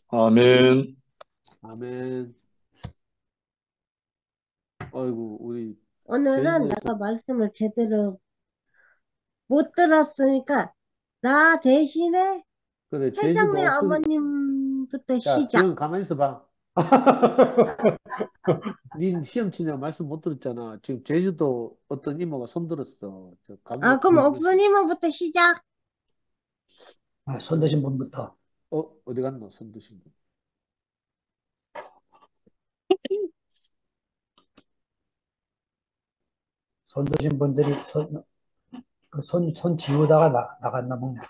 아멘. 아멘. 아이고, 우리 오늘은 제주에서, 내가 말씀을 제대로 못 들었으니까 나 대신에 그래, 제주도 회장님 어떤, 어머님부터 야, 시작. 지금 가만히 있어봐. 네 시험 치냐고 말씀 못 들었잖아. 지금 제주도 어떤 이모가 손 들었어. 저 아, 감독 그럼 김미수. 옥수님부터 시작. 손 드신 분부터. 어디 갔노? 손 드신 분. 손 드신 분들이 손 지우다가 나갔나 봅니다.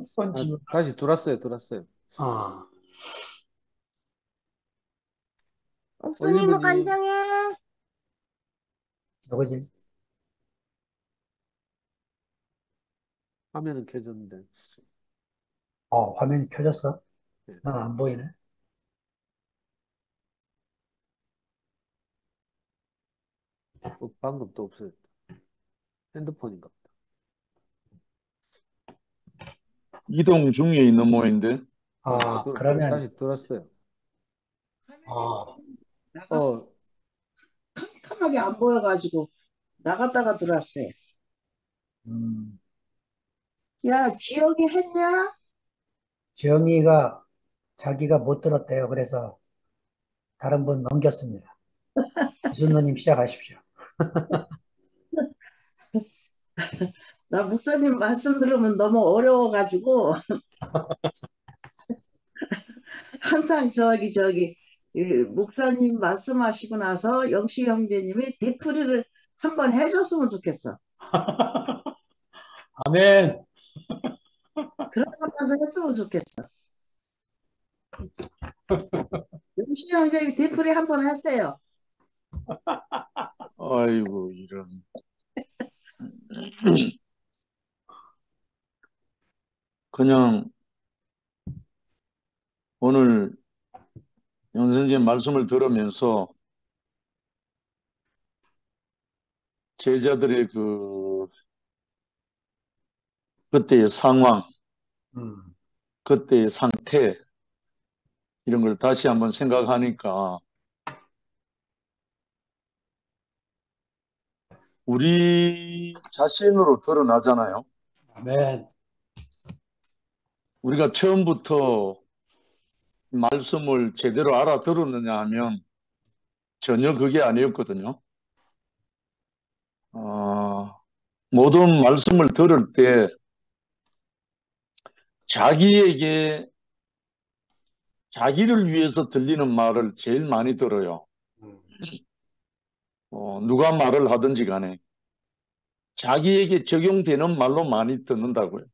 손 아, 지우다가. 다시 들어왔어요. 아, 옥수님은 올리브님, 간장해. 누구지? 화면은 켜졌는데. 화면이 켜졌어? 예. 난 안 보이네. 방금 또 없어졌다. 핸드폰인가 보다. 이동 중에 있는 모인데. 그러면, 다시 들어왔어요. 아, 나가 어, 캄캄하게 안 보여가지고 나갔다가 들어왔어요. 음, 야, 지영이 했냐? 지영이가 자기가 못 들었대요. 그래서 다른 분 넘겼습니다. 이순노님 시작하십시오. 나 목사님 말씀 들으면 너무 어려워가지고 항상 이 목사님 말씀하시고 나서 영시 형제님이 되풀이를 한번 해줬으면 좋겠어. 아멘. 그러고 나서 했으면 좋겠어. 영시 형제님이 되풀이 한번 하세요. 아이고, 이런. 그냥 오늘 연 선생님 말씀을 들으면서 제자들의 그때의 상황, 음, 그때의 상태, 이런 걸 다시 한번 생각하니까 우리 자신으로 드러나잖아요. 아멘. 우리가 처음부터 말씀을 제대로 알아들었느냐 하면 전혀 그게 아니었거든요. 어, 모든 말씀을 들을 때 자기에게, 자기를 위해서 들리는 말을 제일 많이 들어요. 음, 누가 말을 하든지 간에 자기에게 적용되는 말로 많이 듣는다고요.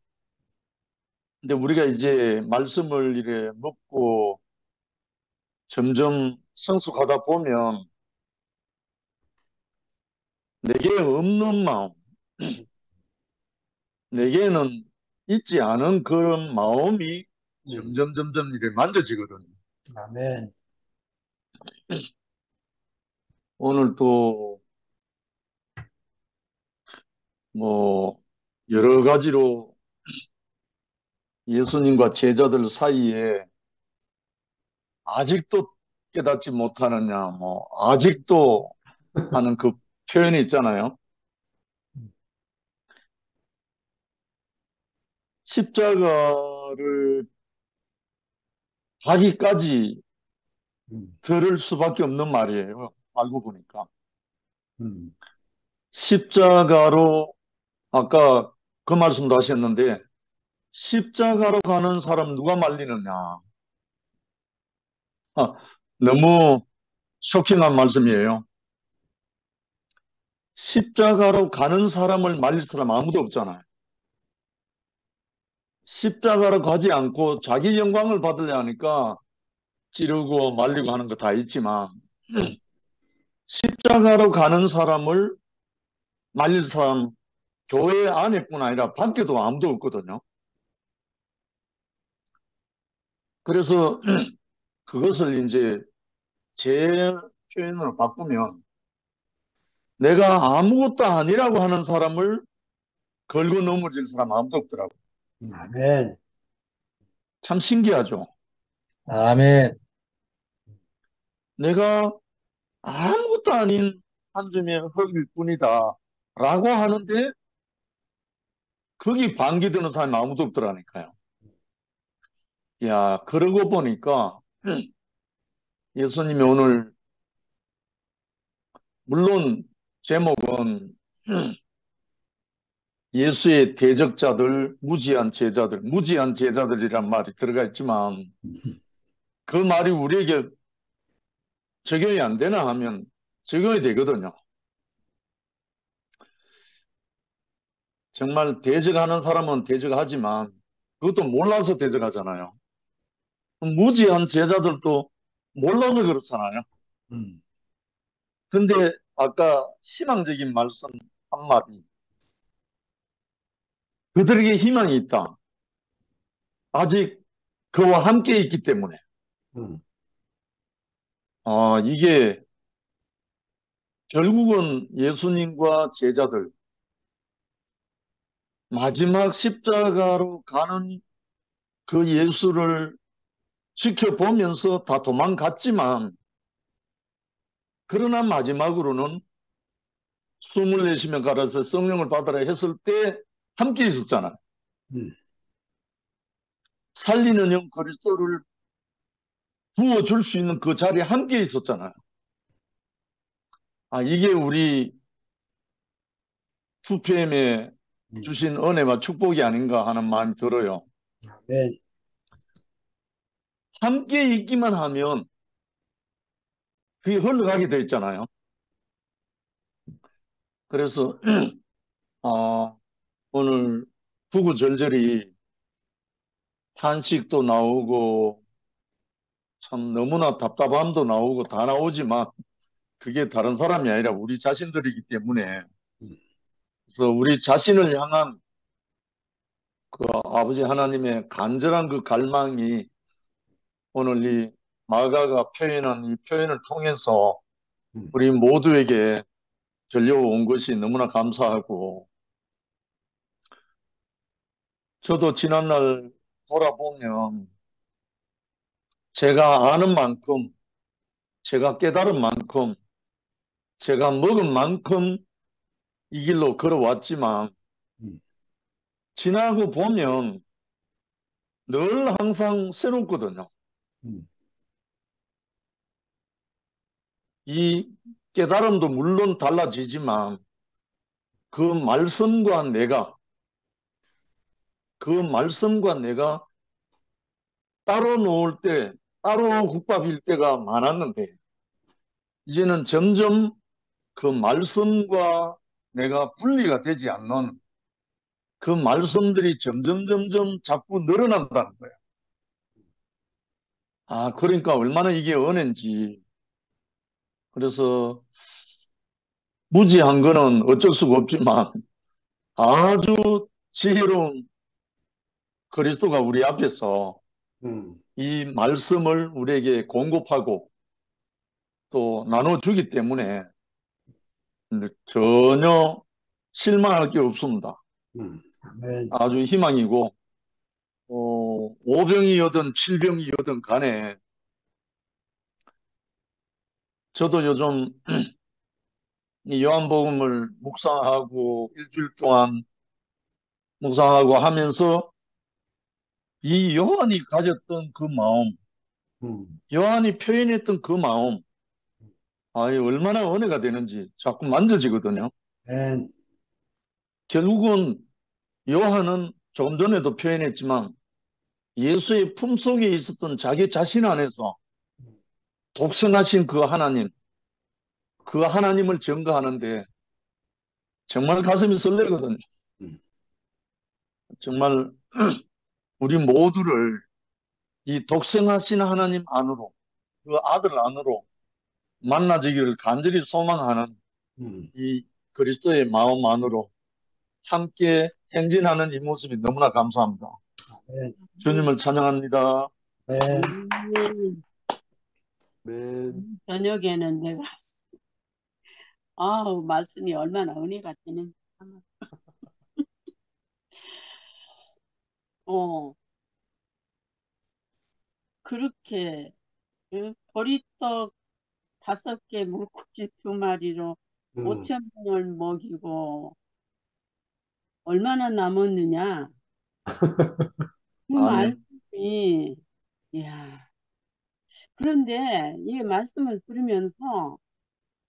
근데 우리가 이제 말씀을 이래 묻고 점점 성숙하다 보면 내게 없는 마음, 내게는 있지 않은 그런 마음이 음, 점점 이렇게 만져지거든요. 아멘. 오늘 또 뭐 여러 가지로 예수님과 제자들 사이에 아직도 깨닫지 못하느냐, 뭐 아직도 하는 그 표현이 있잖아요. 십자가를 가기까지 음, 들을 수밖에 없는 말이에요. 알고 보니까. 음, 십자가로 아까 그 말씀도 하셨는데 십자가로 가는 사람 누가 말리느냐. 아, 너무 쇼킹한 말씀이에요. 십자가로 가는 사람을 말릴 사람 아무도 없잖아요. 십자가로 가지 않고 자기 영광을 받으려 하니까 찌르고 말리고 하는 거 다 있지만 십자가로 가는 사람을 말릴 사람 교회 안에뿐 아니라 밖에도 아무도 없거든요. 그래서 그것을 이제 제 표현으로 바꾸면 내가 아무것도 아니라고 하는 사람을 걸고 넘어질 사람 아무도 없더라고요. 아멘. 참 신기하죠. 아멘. 내가 아무것도 아닌 한 줌의 흙일 뿐이다. 라고 하는데, 거기 반기드는 사람이 아무도 없더라니까요. 야, 그러고 보니까, 예수님이 오늘, 물론, 제목은, 예수의 대적자들, 무지한 제자들이란 말이 들어가 있지만, 그 말이 우리에게 적용이 안 되나 하면 적용이 되거든요. 정말 대적하는 사람은 대적하지만, 그것도 몰라서 대적하잖아요. 무지한 제자들도 몰라서 그렇잖아요. 음, 근데 아까 희망적인 말씀 한마디. 그들에게 희망이 있다. 아직 그와 함께 있기 때문에. 음, 이게 결국은 예수님과 제자들, 마지막 십자가로 가는 그 예수를 지켜보면서 다 도망갔지만, 그러나 마지막으로는 숨을 내쉬며 가라서 성령을 받으라 했을 때 함께 있었잖아요. 음, 살리는 영 그리스도를 부어줄 수 있는 그 자리에 함께 있었잖아요. 이게 우리 2PM에 주신 은혜와 축복이 아닌가 하는 마음이 들어요. 아멘. 함께 있기만 하면 그게 흘러가게 돼 있잖아요. 그래서 오늘 구구절절히 탄식도 나오고 참 너무나 답답함도 나오고 다 나오지만 그게 다른 사람이 아니라 우리 자신들이기 때문에 그래서 우리 자신을 향한 그 아버지 하나님의 간절한 그 갈망이 오늘 이 마가가 표현한 이 표현을 통해서 음, 우리 모두에게 들려온 것이 너무나 감사하고 저도 지난날 돌아보면 제가 아는 만큼 제가 깨달은 만큼 제가 먹은 만큼 이 길로 걸어왔지만 음, 지나고 보면 늘 항상 새롭거든요. 음, 이 깨달음도 물론 달라지지만 그 말씀과 내가 그 말씀과 내가 따로 놓을 때 따로 국밥일 때가 많았는데 이제는 점점 그 말씀과 내가 분리가 되지 않는 그 말씀들이 점점 자꾸 늘어난다는 거예요. 그러니까 얼마나 이게 은혜인지. 그래서 무지한 거는 어쩔 수가 없지만 아주 지혜로운 그리스도가 우리 앞에서 음, 이 말씀을 우리에게 공급하고 또 나눠주기 때문에 전혀 실망할 게 없습니다. 아멘. 아주 희망이고, 오병이어든 칠병이어든 간에 저도 요즘 이 요한복음을 묵상하고 일주일 동안 묵상하고 하면서 이 요한이 가졌던 그 마음, 음, 요한이 표현했던 그 마음, 이 얼마나 은혜가 되는지 자꾸 만져지거든요. 아멘. 결국은 요한은 조금 전에도 표현했지만 예수의 품속에 있었던 자기 자신 안에서 독생하신 그 하나님을 증거하는데 정말 가슴이 설레거든요. 음, 정말 우리 모두를 이 독생하신 하나님 안으로, 그 아들 안으로 만나지기를 간절히 소망하는 음, 이 그리스도의 마음 안으로 함께 행진하는 이 모습이 너무나 감사합니다. 아멘. 주님을 찬양합니다. 아멘. 아멘. 저녁에는 내가, 말씀이 얼마나 은혜가 되는지. 어, 그렇게 보리떡 5개, 물고기 2마리로 음, 5천 명을 먹이고 얼마나 남았느냐? 그 아멘. 말씀이, 이야. 그런데 이 말씀을 들으면서,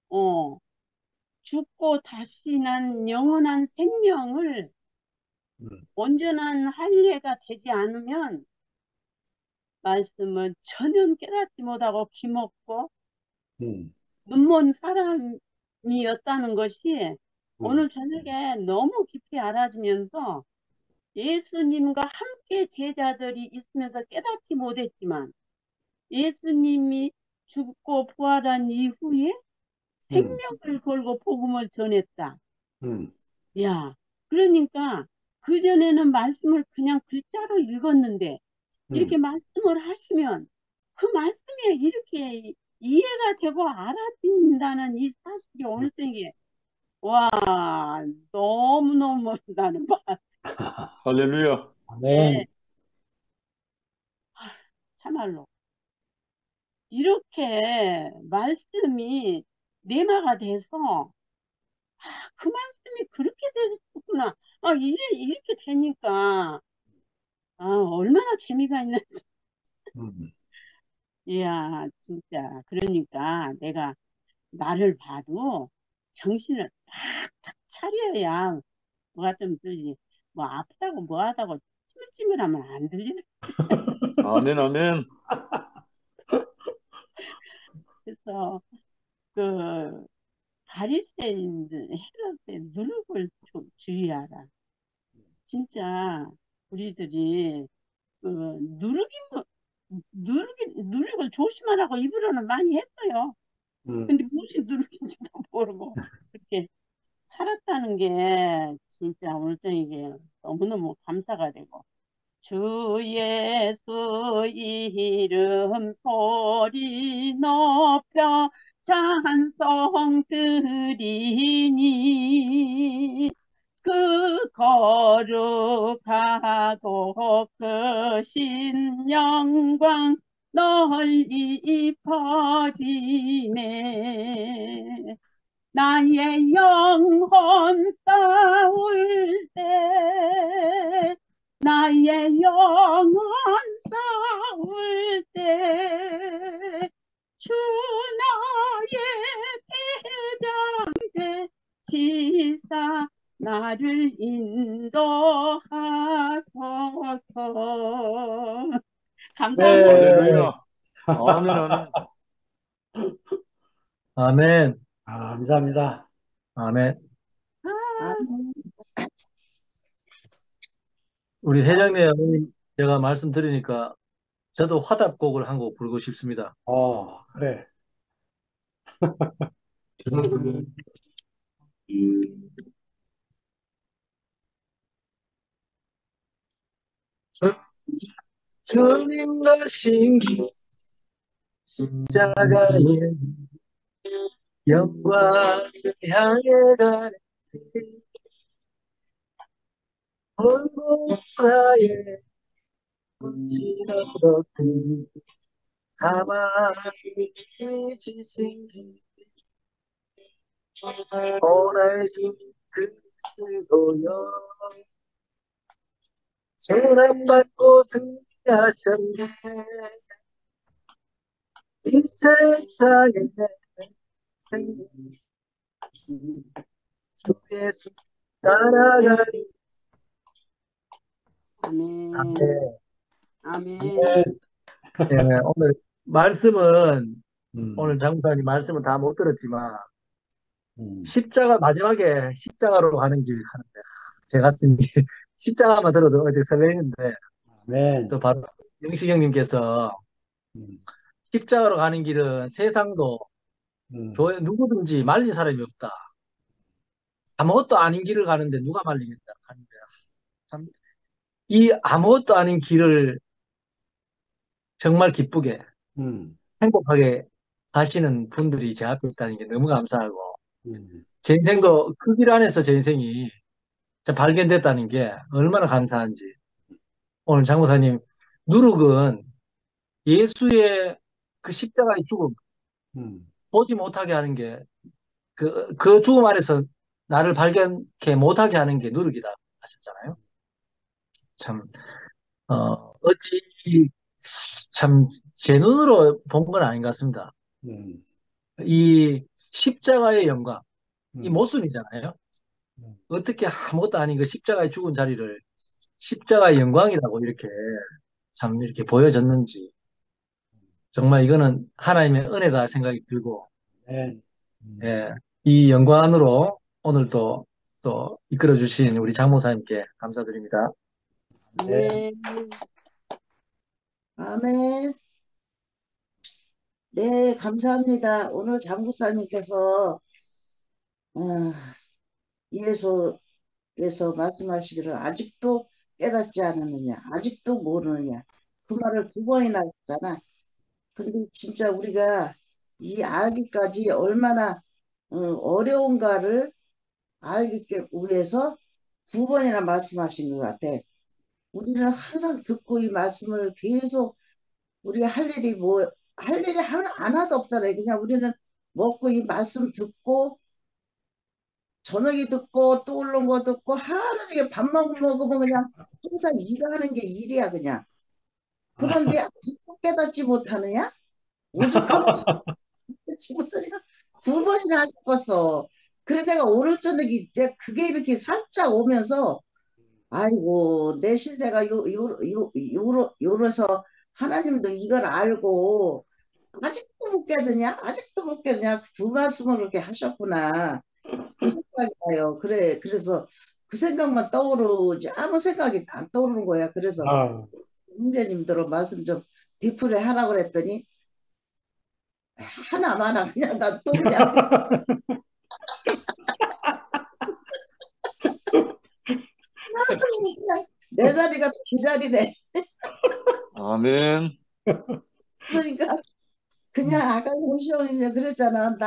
어, 죽고 다시 난 영원한 생명을 음, 온전한 할례가 되지 않으면 말씀은 전혀 깨닫지 못하고 기먹고 음, 눈먼 사람이었다는 것이 음, 오늘 저녁에 너무 깊이 알아지면서 예수님과 함께 제자들이 있으면서 깨닫지 못했지만 예수님이 죽고 부활한 이후에 음, 생명을 걸고 복음을 전했다. 음, 야, 그러니까 그전에는 말씀을 그냥 글자로 읽었는데 이렇게 음, 말씀을 하시면 그 말씀에 이렇게 이해가 되고 알아진다는 이 사실이 오늘 생에 와, 너무너무 나는 할렐루야. 예, 아멘. 참말로 이렇게 말씀이 내마가 돼서 그 말씀이 그렇게 되었구나. 이렇게 되니까 얼마나 재미가 있는지. 음, 이야, 진짜. 그러니까 내가 나를 봐도 정신을 딱 차려야 뭐가 좀 들지. 뭐 아프다고 뭐 하다고 찌물찌물하면 안 들리는. 아멘, 아멘. 그래서 그 바리새인들 헤롯의 누룩을 주의하라. 진짜 우리들이 그 누룩을 조심하라고 입으로는 많이 했어요. 음. 근데 무슨 누룩인지도 모르고 그렇게 살았다는 게 진짜 오늘 이게 너무너무 감사가 되고 주 예수 이름 소리 높여 찬송 드리니 그 거룩하고 크신 영광 널리 퍼지네. 나의 영혼 싸울 때, 나의 영혼 싸울 때, 주 나의 대장 되시사 나를 인도하소서. 감사합니다. 네. 할렐루야. 아멘, 아멘. 아멘, 감사합니다. 아멘. 아, 우리 회장님, 어머님, 제가 말씀 드리니까 저도 화답곡을 한 곡 부르고 싶습니다. 그래. 주님 가신 길 십자가의 영광을 향해 가는 골고다의 거칠은 것들 사망이 지신 길 오라진 그리스도여 고난받고 승리하셨네 이 세상에 생긴 주 예수 따라가리 아멘. 아멘. 아멘. 네, 오늘 말씀은 오늘 음, 장목사님 말씀은 다 못 들었지만 음, 마지막에 십자가로 가는 길 하는데 제 가슴이 십자가만 들어도 어제 설레는데 아멘. 또 바로 영식형님께서 음, 십자가로 가는 길은 세상도 음, 교회 누구든지 말린 사람이 없다. 아무것도 아닌 길을 가는데 누가 말리겠다 하는데 참 이 아무것도 아닌 길을 정말 기쁘게 음, 행복하게 가시는 분들이 제 앞에 있다는 게 너무 감사하고 음, 제 인생도 그 길 안에서 제 인생이 진짜 발견됐다는 게 얼마나 감사한지 오늘 장모사님 누룩은 예수의 그 십자가의 죽음 음, 보지 못하게 하는 게 그 죽음 아래서 나를 발견케 못하게 하는 게 누룩이다 하셨잖아요. 참 어찌 참 제 눈으로 본 건 아닌 것 같습니다. 음, 이 십자가의 영광, 이 음, 모순이잖아요. 음. 어떻게 아무것도 아닌 그 십자가의 죽은 자리를 십자가의 영광이라고 이렇게 참 이렇게 보여졌는지 정말 이거는 하나님의 은혜다 생각이 들고 네. 예, 이 영광 안으로 오늘도 또 이끌어 주신 우리 장모사님께 감사드립니다. 네. 네. 아멘. 네, 감사합니다. 오늘 장국사님께서 예수께서 말씀하시기를 아직도 깨닫지 않았느냐, 아직도 모르느냐. 그 말을 두 번이나 했잖아. 근데 진짜 우리가 이 알기까지 얼마나 어려운가를 알기 위해서 두 번이나 말씀하신 것 같아. 우리는 항상 듣고 이 말씀을 계속 우리 할 일이 할 일이 하나도 없잖아요. 그냥 우리는 먹고 이 말씀 듣고 저녁에 듣고 또 오른 거 듣고 하루 종일 밥만 먹으면 그냥 항상 일하는 게 일이야 그냥. 그런데 아직도 깨닫지 못하느냐? 오죽하면 깨닫지 못하냐? 두 번이나 하셨어. 그래 내가 오늘 저녁에 이제 그게 이렇게 살짝 오면서 아이고 내 신세가 요래서 하나님도 이걸 알고 아직도 못 깨드냐? 아직도 못 깨드냐? 두 말씀을 그렇게 하셨구나. 그 생각이 나요. 그래, 그래서 그 생각만 떠오르지 아무 생각이 안 떠오르는 거야. 그래서 아, 형제님들은 말씀 좀 디프레 하라고 그랬더니 하나마나 그냥 나 또 그냥 그냥 내 자리가 그 자리네. 아멘. 그러니까 그냥 아까 호시원이 그랬잖아.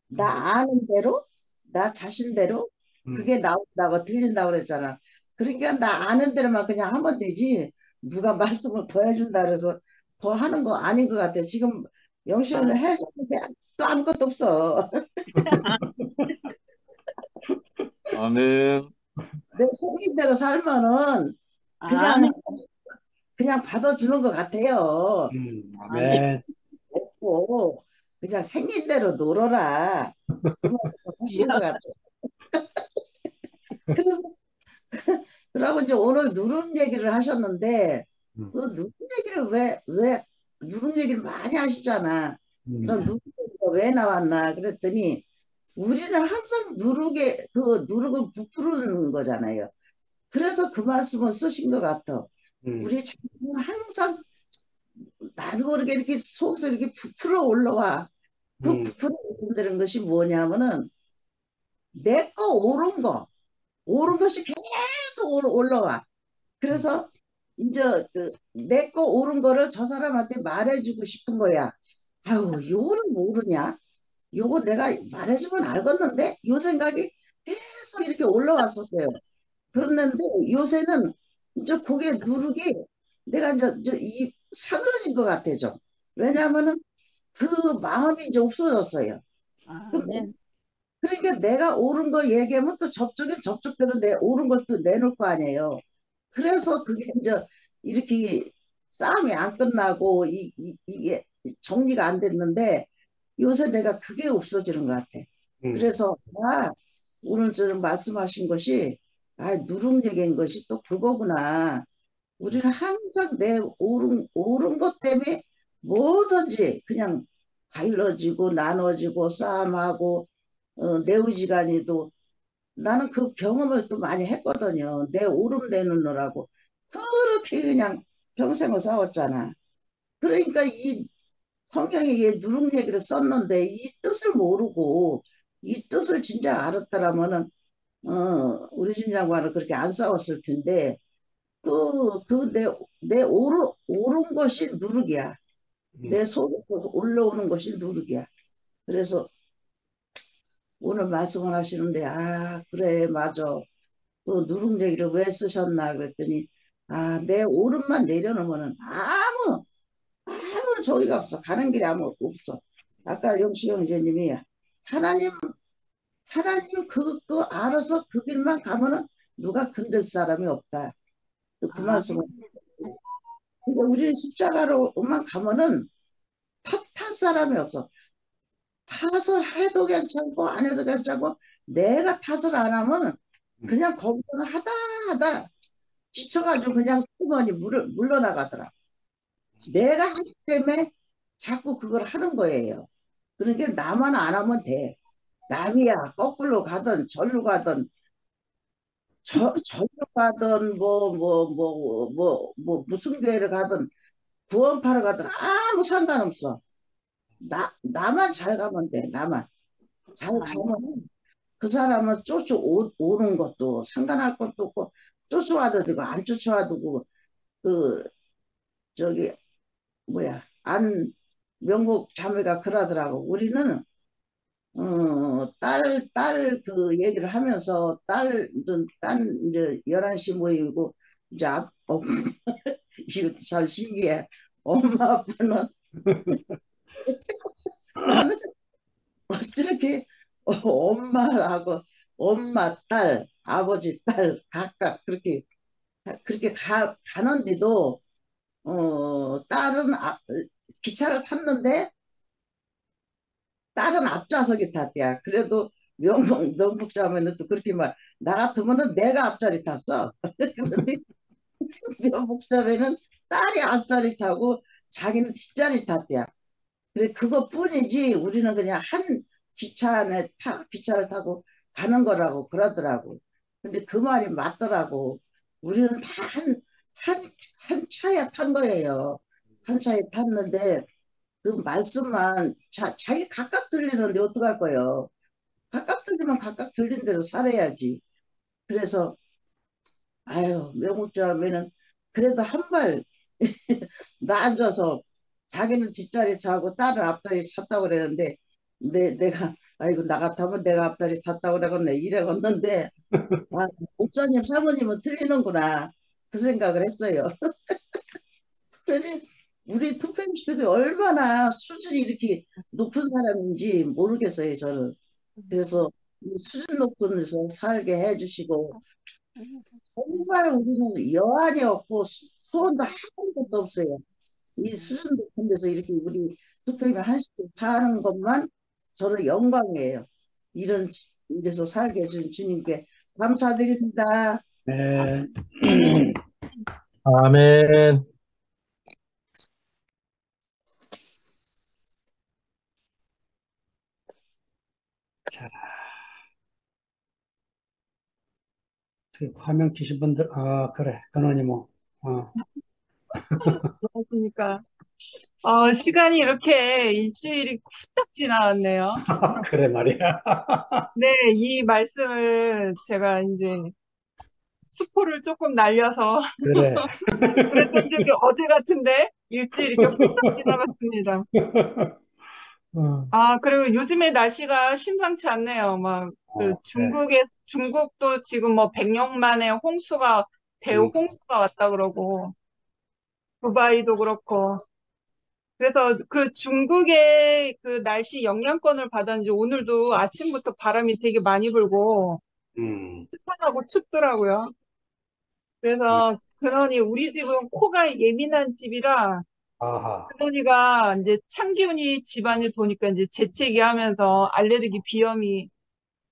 나 아는 대로, 나 자신대로 음, 그게 나온다고 들린다고 그랬잖아. 그러니까 나 아는 대로만 그냥 하면 되지. 누가 말씀을 더 해준다 그래서 더 하는 거 아닌 것 같아. 지금 영시원이 아, 해주는데 또 아무것도 없어. 아멘. 내 생긴 대로 살면은 그냥 아멘. 그냥 받아주는 것 같아요. 아멘. 아멘. 없고 그냥 생긴 대로 놀아라. 그 말씀 하시는 것 같아. 그래서 그러고 이제 오늘 누름 얘기를 하셨는데 음, 그 누름 얘기를 왜 누름 얘기를 많이 하시잖아. 그럼 음, 누름 얘기가 왜 나왔나 그랬더니 우리는 항상 누룩을 부풀는 거잖아요. 그래서 그 말씀을 쓰신 것 같아. 음, 우리 자신은 항상 나도 모르게 이렇게 속에서 이렇게 부풀어 올라와. 그 음, 부풀어 올라오는 것이 뭐냐면은 내 거 옳은 것이 계속 올라와. 그래서 이제 내 거 옳은 거를 저 사람한테 말해주고 싶은 거야. 아유, 요거는 모르냐? 요거 내가 말해주면 알겠는데? 요 생각이 계속 이렇게 올라왔었어요. 그랬는데 요새는 이제 고개 누르기 내가 이제 이 사그러진 것 같아 좀. 왜냐하면은 그 마음이 이제 없어졌어요. 아멘. 그러니까 내가 옳은 거 얘기하면 또 저쪽엔 저쪽대로 내 옳은 것도 내놓을 거 아니에요. 그래서 그게 이제 이렇게 싸움이 안 끝나고 이게 정리가 안 됐는데 요새 내가 그게 없어지는 것 같아. 음, 그래서 오늘 저 말씀하신 것이 누름적인 것이 또 그거구나. 우리는 항상 내 옳은 것 때문에 뭐든지 그냥 갈라지고 나눠지고 싸움하고 내 의지간에도 나는 그 경험을 또 많이 했거든요. 내 옳음 내놓느라고 그렇게 그냥 평생을 싸웠잖아. 그러니까 이 성경에 이 누름 얘기를 썼는데 이 뜻을 모르고 이 뜻을 진짜 알았더라면은 우리 집 양반은 그렇게 안 싸웠을 텐데 내 옳은 것이 누룩이야. 음, 내 속에 올라오는 것이 누룩이야. 그래서 오늘 말씀을 하시는데 그래 맞아. 또 누룩 얘기를 왜 쓰셨나 그랬더니 내 옳음만 내려놓으면 아무 저기가 없어. 가는 길이 아무것도 없어. 아까 영시 형제님이 하나님, 하나님 그 알아서 그 길만 가면은 누가 건들 사람이 없다. 그 말씀을. 근데 우리 십자가로만 가면은 탓할 사람이 없어. 탓을 해도 괜찮고 안 해도 괜찮고 내가 탓을 안 하면 그냥 거기서는 하다 지쳐가지고 그냥 수건이 물러나가더라. 내가 하기 때문에 자꾸 그걸 하는 거예요. 그러니까 나만 안 하면 돼. 남이야 거꾸로 가든 절로 가든 절로 가든 무슨 교회를 가든 구원파를 가든 아무 상관없어. 나만 잘 가면 돼. 나만 잘 가면 그 사람은 오는 것도 상관할 것도 없고 쫓아와도 되고 안 쫓아와도 되고 그 저기 뭐야 안 명국 자매가 그러더라고. 우리는 딸 그 얘기를 하면서 딸 이제 11시 모이고 이제 이것도 참 신기해. 엄마 아빠는 나는 어찌렇게 엄마하고 엄마 딸 아버지 딸 각각 그렇게 가는데도 딸은 기차를 탔는데 딸은 앞좌석에 탔대야. 그래도 명복자매는 또 그렇게 나 같으면은 내가 앞자리 탔어. 그런데 명복자매는 딸이 앞자리 타고 자기는 뒷자리 탔대야. 그래 그것뿐이지 우리는 그냥 한 기차를 타고 가는 거라고 그러더라고. 근데 그 말이 맞더라고. 우리는 다 한 차에 탄 거예요. 한 차에 탔는데 그 말씀만 자기 각각 들리는데 어떡할 거예요. 각각 들리면 각각 들린 대로 살아야지. 그래서 아유 명국자매는 그래도 한 발 나앉아서 자기는 뒷자리 차고 딸은 앞자리 찼다고 그랬는데 내가 아이고 나 같으면 내가 앞자리 탔다고 그러겠네 이래겠는데 아, 목사님 사모님은 틀리는구나 그 생각을 했어요. 특별히 우리 투표민주들이 얼마나 수준이 이렇게 높은 사람인지 모르겠어요 저는. 그래서 이 수준 높은 데서 살게 해주시고 정말 우리는 여한이 없고 소원도 한 것도 없어요. 이 수준 높은 데서 이렇게 우리 투표임을 한씩 사는 것만 저는 영광이에요. 이런 데서 살게 해준 주님께 감사드립니다. 네. 아멘. 자, 화면 키신 분들, 그래. 근원이 뭐, 그렇습니까? 시간이 이렇게 일주일이 후딱 지나왔네요. 그래 말이야. 네, 이 말씀을 제가 이제 수포를 조금 날려서 그래. 그랬던 적이 어제 같은데 일주일이 이렇게 후딱 지나갔습니다. 그리고 요즘에 날씨가 심상치 않네요. 막 그 그래. 중국도 지금 뭐 100년 만에 대홍수가 왔다 그러고 두바이도 그렇고. 그래서 그 중국의 그 날씨 영향권을 받았는지 오늘도 아침부터 바람이 되게 많이 불고 습하고 춥더라고요. 그래서 그러니 우리 집은 코가 예민한 집이라 아하. 그러니까 이제 찬기운이 집안에 도니까 이제 재채기 하면서 알레르기 비염이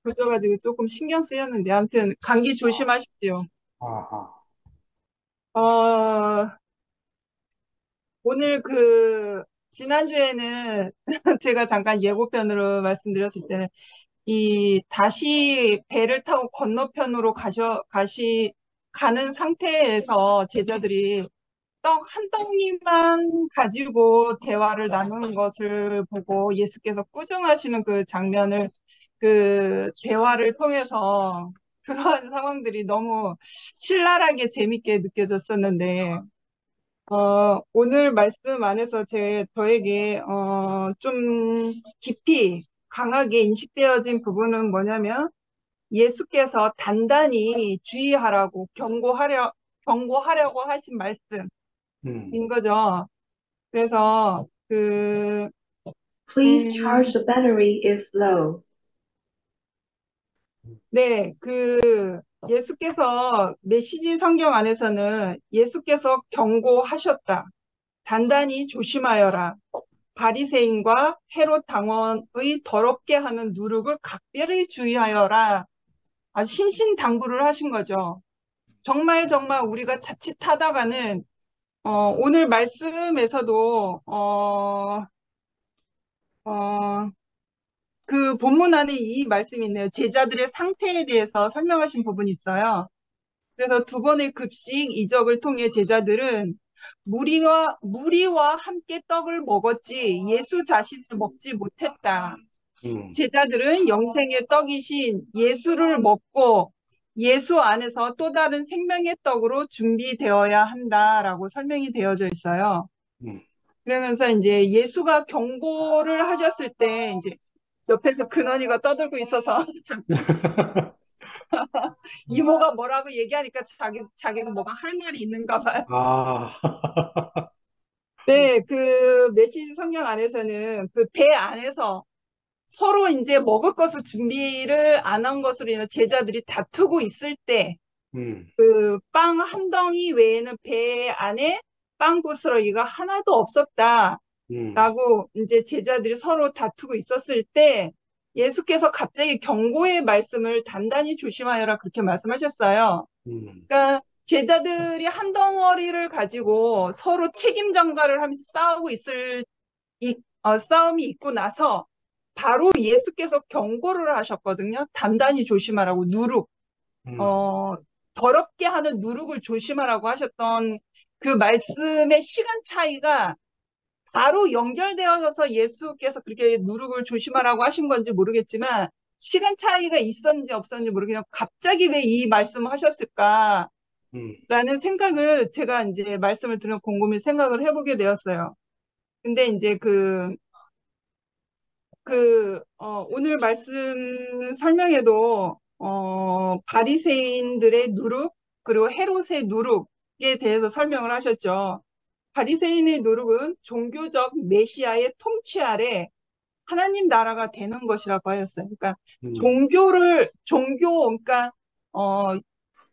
그쳐가지고 조금 신경 쓰였는데 아무튼 감기 조심하십시오. 아하. 어, 오늘 지난주에는 제가 잠깐 예고편으로 말씀드렸을 때는 다시 배를 타고 건너편으로 가는 상태에서 제자들이 떡 한 덩이만 가지고 대화를 나누는 것을 보고 예수께서 꾸중하시는 그 장면을 대화를 통해서 그러한 상황들이 너무 신랄하게 재밌게 느껴졌었는데, 오늘 말씀 안에서 저에게, 좀 깊이 강하게 인식되어진 부분은 뭐냐면, 예수께서 단단히 주의하라고 경고하려고 하신 말씀인 거죠. 그래서 그, Please charge the battery is low. 네, 예수께서 메시지 성경 안에서는 예수께서 경고하셨다. 단단히 조심하여라. 바리새인과 헤롯 당원의 더럽게 하는 누룩을 각별히 주의하여라. 아주 신신당부를 하신 거죠. 정말 우리가 자칫하다가는 오늘 말씀에서도 그 본문 안에 이 말씀이 있네요. 제자들의 상태에 대해서 설명하신 부분이 있어요. 그래서 두 번의 급식 이적을 통해 제자들은 무리와 함께 떡을 먹었지 예수 자신을 먹지 못했다. 제자들은 영생의 떡이신 예수를 먹고 예수 안에서 또 다른 생명의 떡으로 준비되어야 한다라고 설명이 되어져 있어요. 그러면서 이제 예수가 경고를 하셨을 때 이제 옆에서 근원이가 떠들고 있어서 이모가 뭐라고 얘기하니까 자기는 뭐가 할 말이 있는가 봐요. 아, 네, 그 메시지 성경 안에서는 그 배 안에서 서로 이제 먹을 것을 준비를 안 한 것으로 인해 제자들이 다투고 있을 때 그 빵 한 덩이 외에는 배 안에 빵 부스러기가 하나도 없었다라고 이제 제자들이 서로 다투고 있었을 때 예수께서 갑자기 경고의 말씀을 단단히 조심하여라 그렇게 말씀하셨어요. 그러니까 제자들이 한 덩어리를 가지고 서로 책임 전가를 하면서 싸움이 있고 나서 바로 예수께서 경고를 하셨거든요. 단단히 조심하라고 더럽게 하는 누룩을 조심하라고 하셨던 그 말씀의 시간 차이가 바로 연결되어서 예수께서 그렇게 누룩을 조심하라고 하신 건지 모르겠지만 시간 차이가 있었는지 없었는지 모르겠지만 갑자기 왜 이 말씀을 하셨을까라는 생각을 제가 이제 말씀을 들으면 곰곰이 생각을 해보게 되었어요. 근데 이제 오늘 말씀 설명에도 바리새인들의 누룩 그리고 헤롯의 누룩에 대해서 설명을 하셨죠. 바리새인의 누룩은 종교적 메시아의 통치 아래 하나님 나라가 되는 것이라고 하였어요. 그러니까 그러니까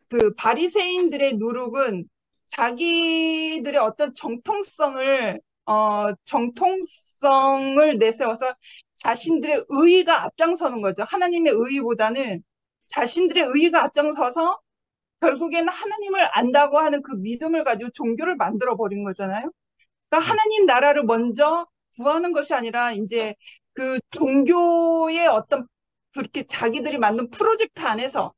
그 바리새인들의 누룩은 자기들의 어떤 정통성을 내세워서 자신들의 의의가 앞장서는 거죠. 하나님의 의의보다는 자신들의 의의가 앞장서서 결국에는 하나님을 안다고 하는 그 믿음을 가지고 종교를 만들어 버린 거잖아요. 그러니까 하나님 나라를 먼저 구하는 것이 아니라 이제 그 종교의 어떤 그렇게 자기들이 만든 프로젝트 안에서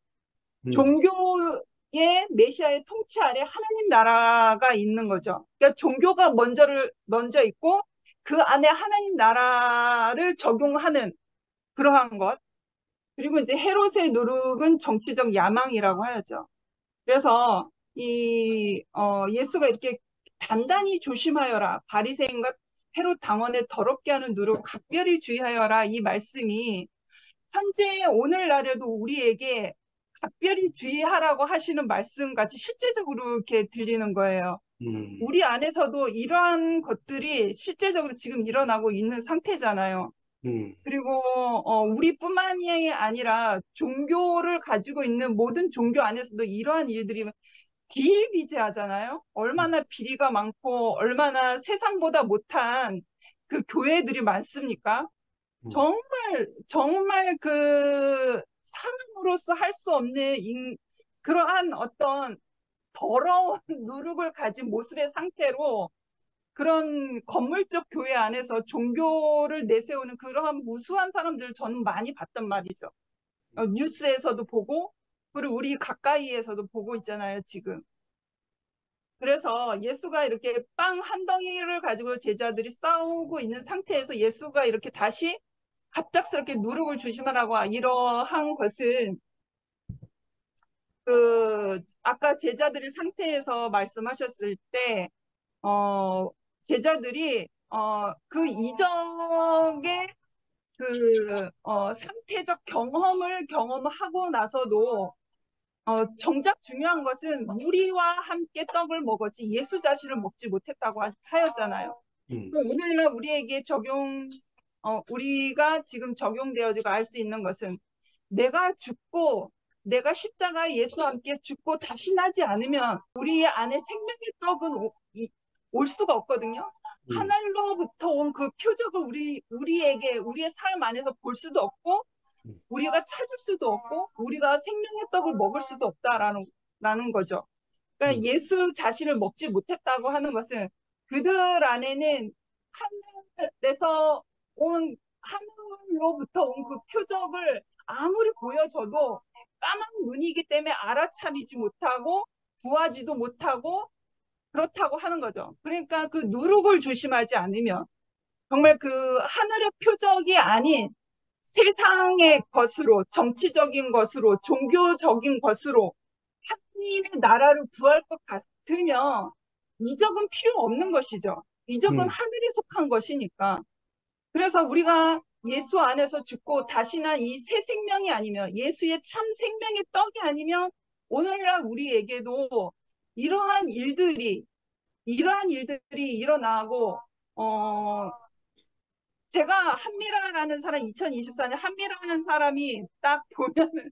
종교의 메시아의 통치 아래 하나님 나라가 있는 거죠. 그러니까 종교가 먼저 있고 그 안에 하나님 나라를 적용하는 그러한 것. 그리고 이제 헤롯의 누룩은 정치적 야망이라고 하죠. 그래서 예수가 이렇게 단단히 조심하여라. 바리새인과 헤롯 당원에 더럽게 하는 누룩 각별히 주의하여라. 이 말씀이 현재 오늘날에도 우리에게 각별히 주의하라고 하시는 말씀같이 실제적으로 이렇게 들리는 거예요. 우리 안에서도 이러한 것들이 실제적으로 지금 일어나고 있는 상태잖아요. 그리고 우리뿐만이 아니라 종교를 가지고 있는 모든 종교 안에서도 이러한 일들이 비일비재하잖아요. 얼마나 비리가 많고 얼마나 세상보다 못한 그 교회들이 많습니까? 정말 그 사람으로서 할 수 없는 그러한 어떤 더러운 누룩을 가진 모습의 상태로 그런 건물적 교회 안에서 종교를 내세우는 그러한 무수한 사람들을 저는 많이 봤단 말이죠. 뉴스에서도 보고 그리고 우리 가까이에서도 보고 있잖아요, 지금. 그래서 예수가 이렇게 빵 한 덩이를 가지고 제자들이 싸우고 있는 상태에서 예수가 이렇게 다시 갑작스럽게 누룩을 조심하라고 이러한 것은 아까 제자들의 상태에서 말씀하셨을 때 제자들이 그 이전의 상태적 경험하고 나서도 정작 중요한 것은 무리와 함께 떡을 먹었지 예수 자신을 먹지 못했다고 하였잖아요. 오늘날 우리에게 우리가 지금 적용되어지고 알 수 있는 것은 내가 십자가 예수와 함께 죽고 다시 나지 않으면 우리 안에 생명의 떡은 올 수가 없거든요. 하늘로부터 온 그 표적을 우리에게 우리의 삶 안에서 볼 수도 없고 우리가 찾을 수도 없고 우리가 생명의 떡을 먹을 수도 없다라는 거죠. 그러니까 예수 자신을 먹지 못했다고 하는 것은 그들 안에는 하늘로부터 온 그 표적을 아무리 보여줘도 까만 눈이기 때문에 알아차리지 못하고 구하지도 못하고 그렇다고 하는 거죠. 그러니까 그 누룩을 조심하지 않으면 정말 그 하늘의 표적이 아닌 세상의 것으로, 정치적인 것으로, 종교적인 것으로 하나님의 나라를 구할 것 같으면 이적은 필요 없는 것이죠. 이적은 하늘에 속한 것이니까. 그래서 우리가 예수 안에서 죽고 다시 난 이 새 생명이 아니면 예수의 참 생명의 떡이 아니면 오늘날 우리에게도 이러한 일들이 일어나고 제가 한미라라는 사람 2024년 한미라는 사람이 딱 보면은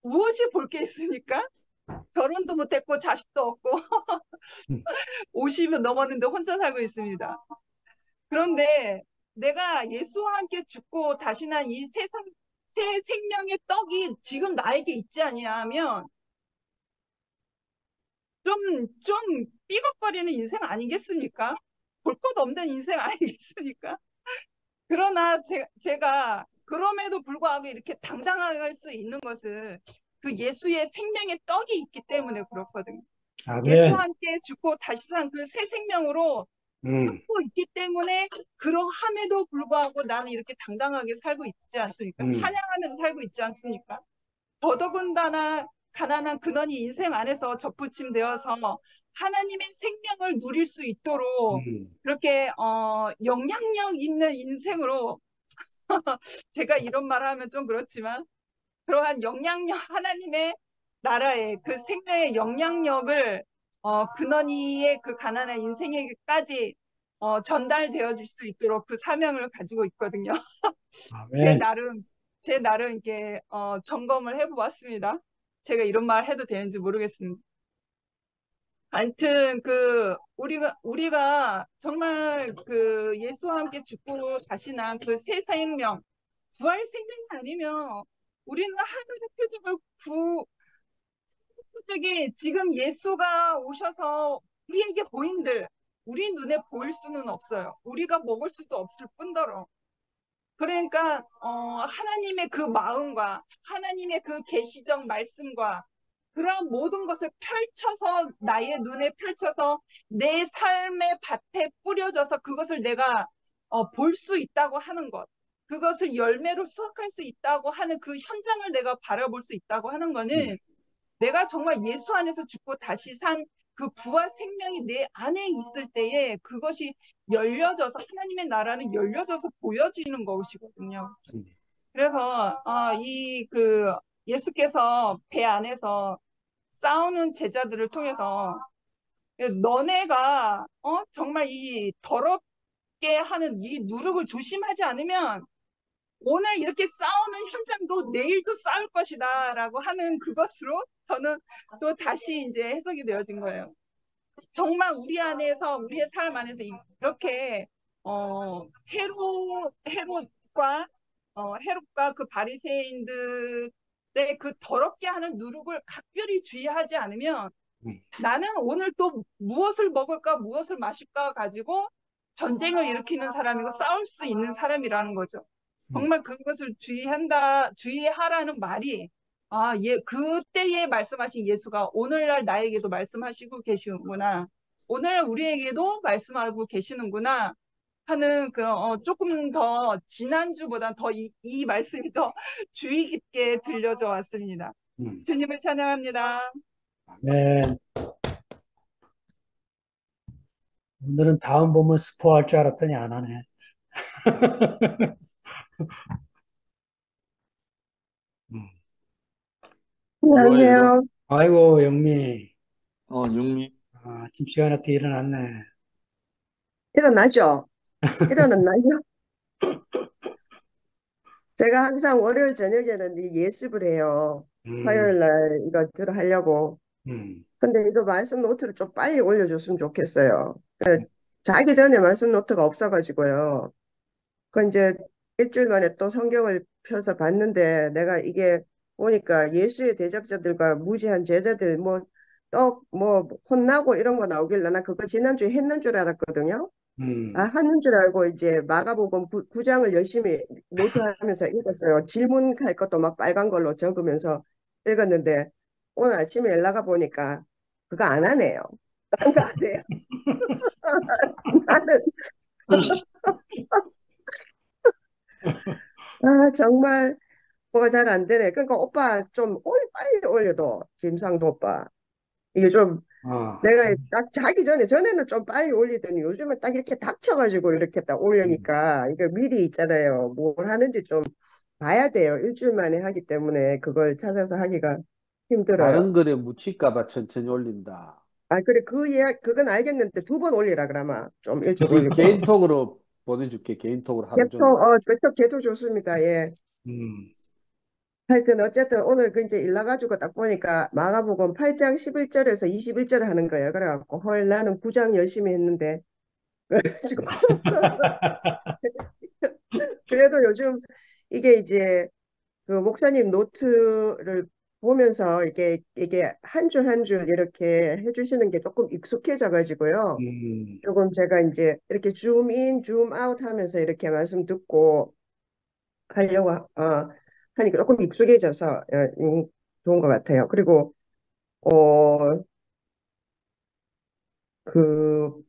무엇이 볼 게 있습니까? 결혼도 못했고 자식도 없고 50이 넘었는데 혼자 살고 있습니다. 그런데 내가 예수와 함께 죽고 다시 난 이 새 생명의 떡이 지금 나에게 있지 아니하면 좀 삐걱거리는 인생 아니겠습니까? 볼 것 없는 인생 아니겠습니까? 그러나 제가 그럼에도 불구하고 이렇게 당당할 수 있는 것은 그 예수의 생명의 떡이 있기 때문에 그렇거든요. 예수와 아멘. 함께 죽고 다시 산 그 새 생명으로 음, 살고 있기 때문에 그러함에도 불구하고 나는 이렇게 당당하게 살고 있지 않습니까? 찬양하면서 살고 있지 않습니까? 더더군다나 가난한 근원이 인생 안에서 접붙임되어서 하나님의 생명을 누릴 수 있도록 그렇게 영향력 있는 인생으로 제가 이런 말 하면 좀 그렇지만 그러한 영향력 하나님의 나라의 그 생명의 영향력을 근원이의 그 가난한 인생에게까지 전달되어 줄 수 있도록 그 사명을 가지고 있거든요. 아멘. 제 나름 이렇게 점검을 해보았습니다. 제가 이런 말 해도 되는지 모르겠습니다. 하여튼 우리가 정말 그 예수와 함께 죽고 다시 난 그 새 생명, 부활 생명이 아니면 우리는 하늘의 표적이 지금 예수가 오셔서 우리에게 보인들 우리 눈에 보일 수는 없어요. 우리가 먹을 수도 없을 뿐더러. 그러니까 하나님의 그 마음과 하나님의 그 계시적 말씀과 그런 모든 것을 펼쳐서 나의 눈에 펼쳐서 내 삶의 밭에 뿌려져서 그것을 내가 볼 수 있다고 하는 것, 그것을 열매로 수확할 수 있다고 하는 그 현장을 내가 바라볼 수 있다고 하는 거는 내가 정말 예수 안에서 죽고 다시 산 그 부활 생명이 내 안에 있을 때에 그것이 열려져서 하나님의 나라는 열려져서 보여지는 것이거든요. 그래서 예수께서 배 안에서 싸우는 제자들을 통해서 너네가 정말 이 더럽게 하는 이 누룩을 조심하지 않으면 오늘 이렇게 싸우는 현장도 내일도 싸울 것이다 라고 하는 그것으로 저는 또 다시 이제 해석이 되어진 거예요. 정말 우리 안에서 우리의 삶 안에서 이렇게 헤롯과 그 바리새인들의 그 더럽게 하는 누룩을 각별히 주의하지 않으면 나는 오늘 또 무엇을 먹을까 무엇을 마실까 가지고 전쟁을 일으키는 사람이고 싸울 수 있는 사람이라는 거죠. 정말 그것을 주의하라는 말이 그때에 말씀하신 예수가 오늘날 나에게도 말씀하시고 계시는구나. 오늘날 우리에게도 말씀하고 계시는구나 하는 조금 더 지난주보다 더 이 말씀이 더 주의 깊게 들려져 왔습니다. 주님을 찬양합니다. 아멘. 오늘은 다음 보면 스포할 줄 알았더니 안 하네. 안녕하세요. 아이고, 영미. 영미. 아침 시간에 또 일어났네. 일어나죠? 일어났나요? 제가 항상 월요일 저녁에는 이 예습을 해요. 화요일 날 이거 들어 하려고. 음, 근데 이거 말씀 노트를 좀 빨리 올려줬으면 좋겠어요. 자기 전에 말씀 노트가 없어가지고요. 그 이제 일주일 만에 또 성경을 펴서 봤는데 내가 이게 보니까 예수의 대적자들과 무지한 제자들 뭐 떡 뭐 혼나고 이런 거 나오길래 나 그거 지난주에 했는 줄 알았거든요. 아, 하는 줄 알고 이제 마가복음 9장을 열심히 노트하면서 읽었어요. 질문할 것도 막 빨간 걸로 적으면서 읽었는데 오늘 아침에 연락가 보니까 그거 안 하네요. 그거 안 해요. 나는 아 정말 뭐가 잘 안 되네. 그러니까 오빠 좀 빨리 올려도 김상도 오빠 이게 좀 아, 내가 딱 자기 전에는 좀 빨리 올리더니 요즘은 딱 이렇게 닥쳐가지고 이렇게 딱 올리니까 이게 미리 있잖아요. 뭘 하는지 좀 봐야 돼요. 일주일 만에 하기 때문에 그걸 찾아서 하기가 힘들어요. 다른 글에 묻힐까 봐 천천히 올린다. 아, 그래, 그건 알겠는데 두 번 올리라 그러면 좀 일찍 그 올리고. 개인톡으로 보내줄게. 개인톡으로 하루 종일. 개톡 좋습니다. 예. 음, 하여튼 어쨌든 오늘 그 이제 일 나가지고 딱 보니까 마가복음 8장 11절에서 21절 하는 거예요. 그래갖고 헐 나는 9장 열심히 했는데 그래가지고 그래도 요즘 이게 이제 그 목사님 노트를 보면서 이게 한 줄 한 줄 이렇게 해주시는 게 조금 익숙해져 가지고요. 음, 조금 제가 이제 이렇게 줌인, 줌아웃 하면서 이렇게 말씀 듣고 하려고 하니까 조금 익숙해져서 좋은 것 같아요. 그리고 어, 그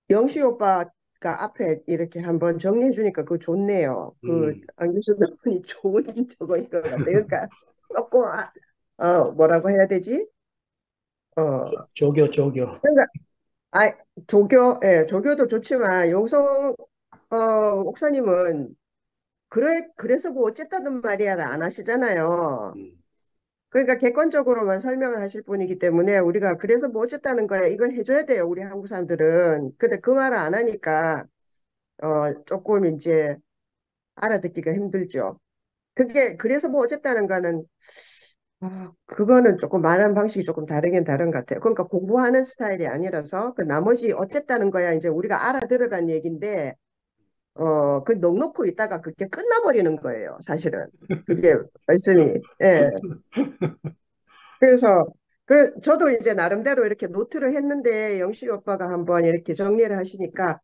영시 오빠가 앞에 이렇게 한번 정리해 주니까 그거 좋네요. 그 음. 안규수 분이 좋은 저거인 것 같아요. 그러니까 조금 뭐라고 해야 되지? 어, 조교. 그러니까 아 조교도 좋지만 용성 목사님은 그래서 뭐 어쨌다는 말이야를 안 하시잖아요. 음, 그러니까 객관적으로만 설명을 하실 분이기 때문에 우리가 그래서 뭐 어쨌다는 거야 이걸 해줘야 돼요. 우리 한국 사람들은. 근데 그 말을 안 하니까 조금 이제 알아듣기가 힘들죠. 그게 그래서 뭐 어쨌다는 거는 그거는 조금 말하는 방식이 조금 다르긴 다른 것 같아요. 그러니까 공부하는 스타일이 아니라서 그 나머지 어쨌다는 거야 이제 우리가 알아들으란 얘기인데 그 넋놓고 있다가 그게 끝나버리는 거예요. 사실은 그게 말씀이 예. 그래서 저도 이제 나름대로 이렇게 노트를 했는데 영식이 오빠가 한번 이렇게 정리를 하시니까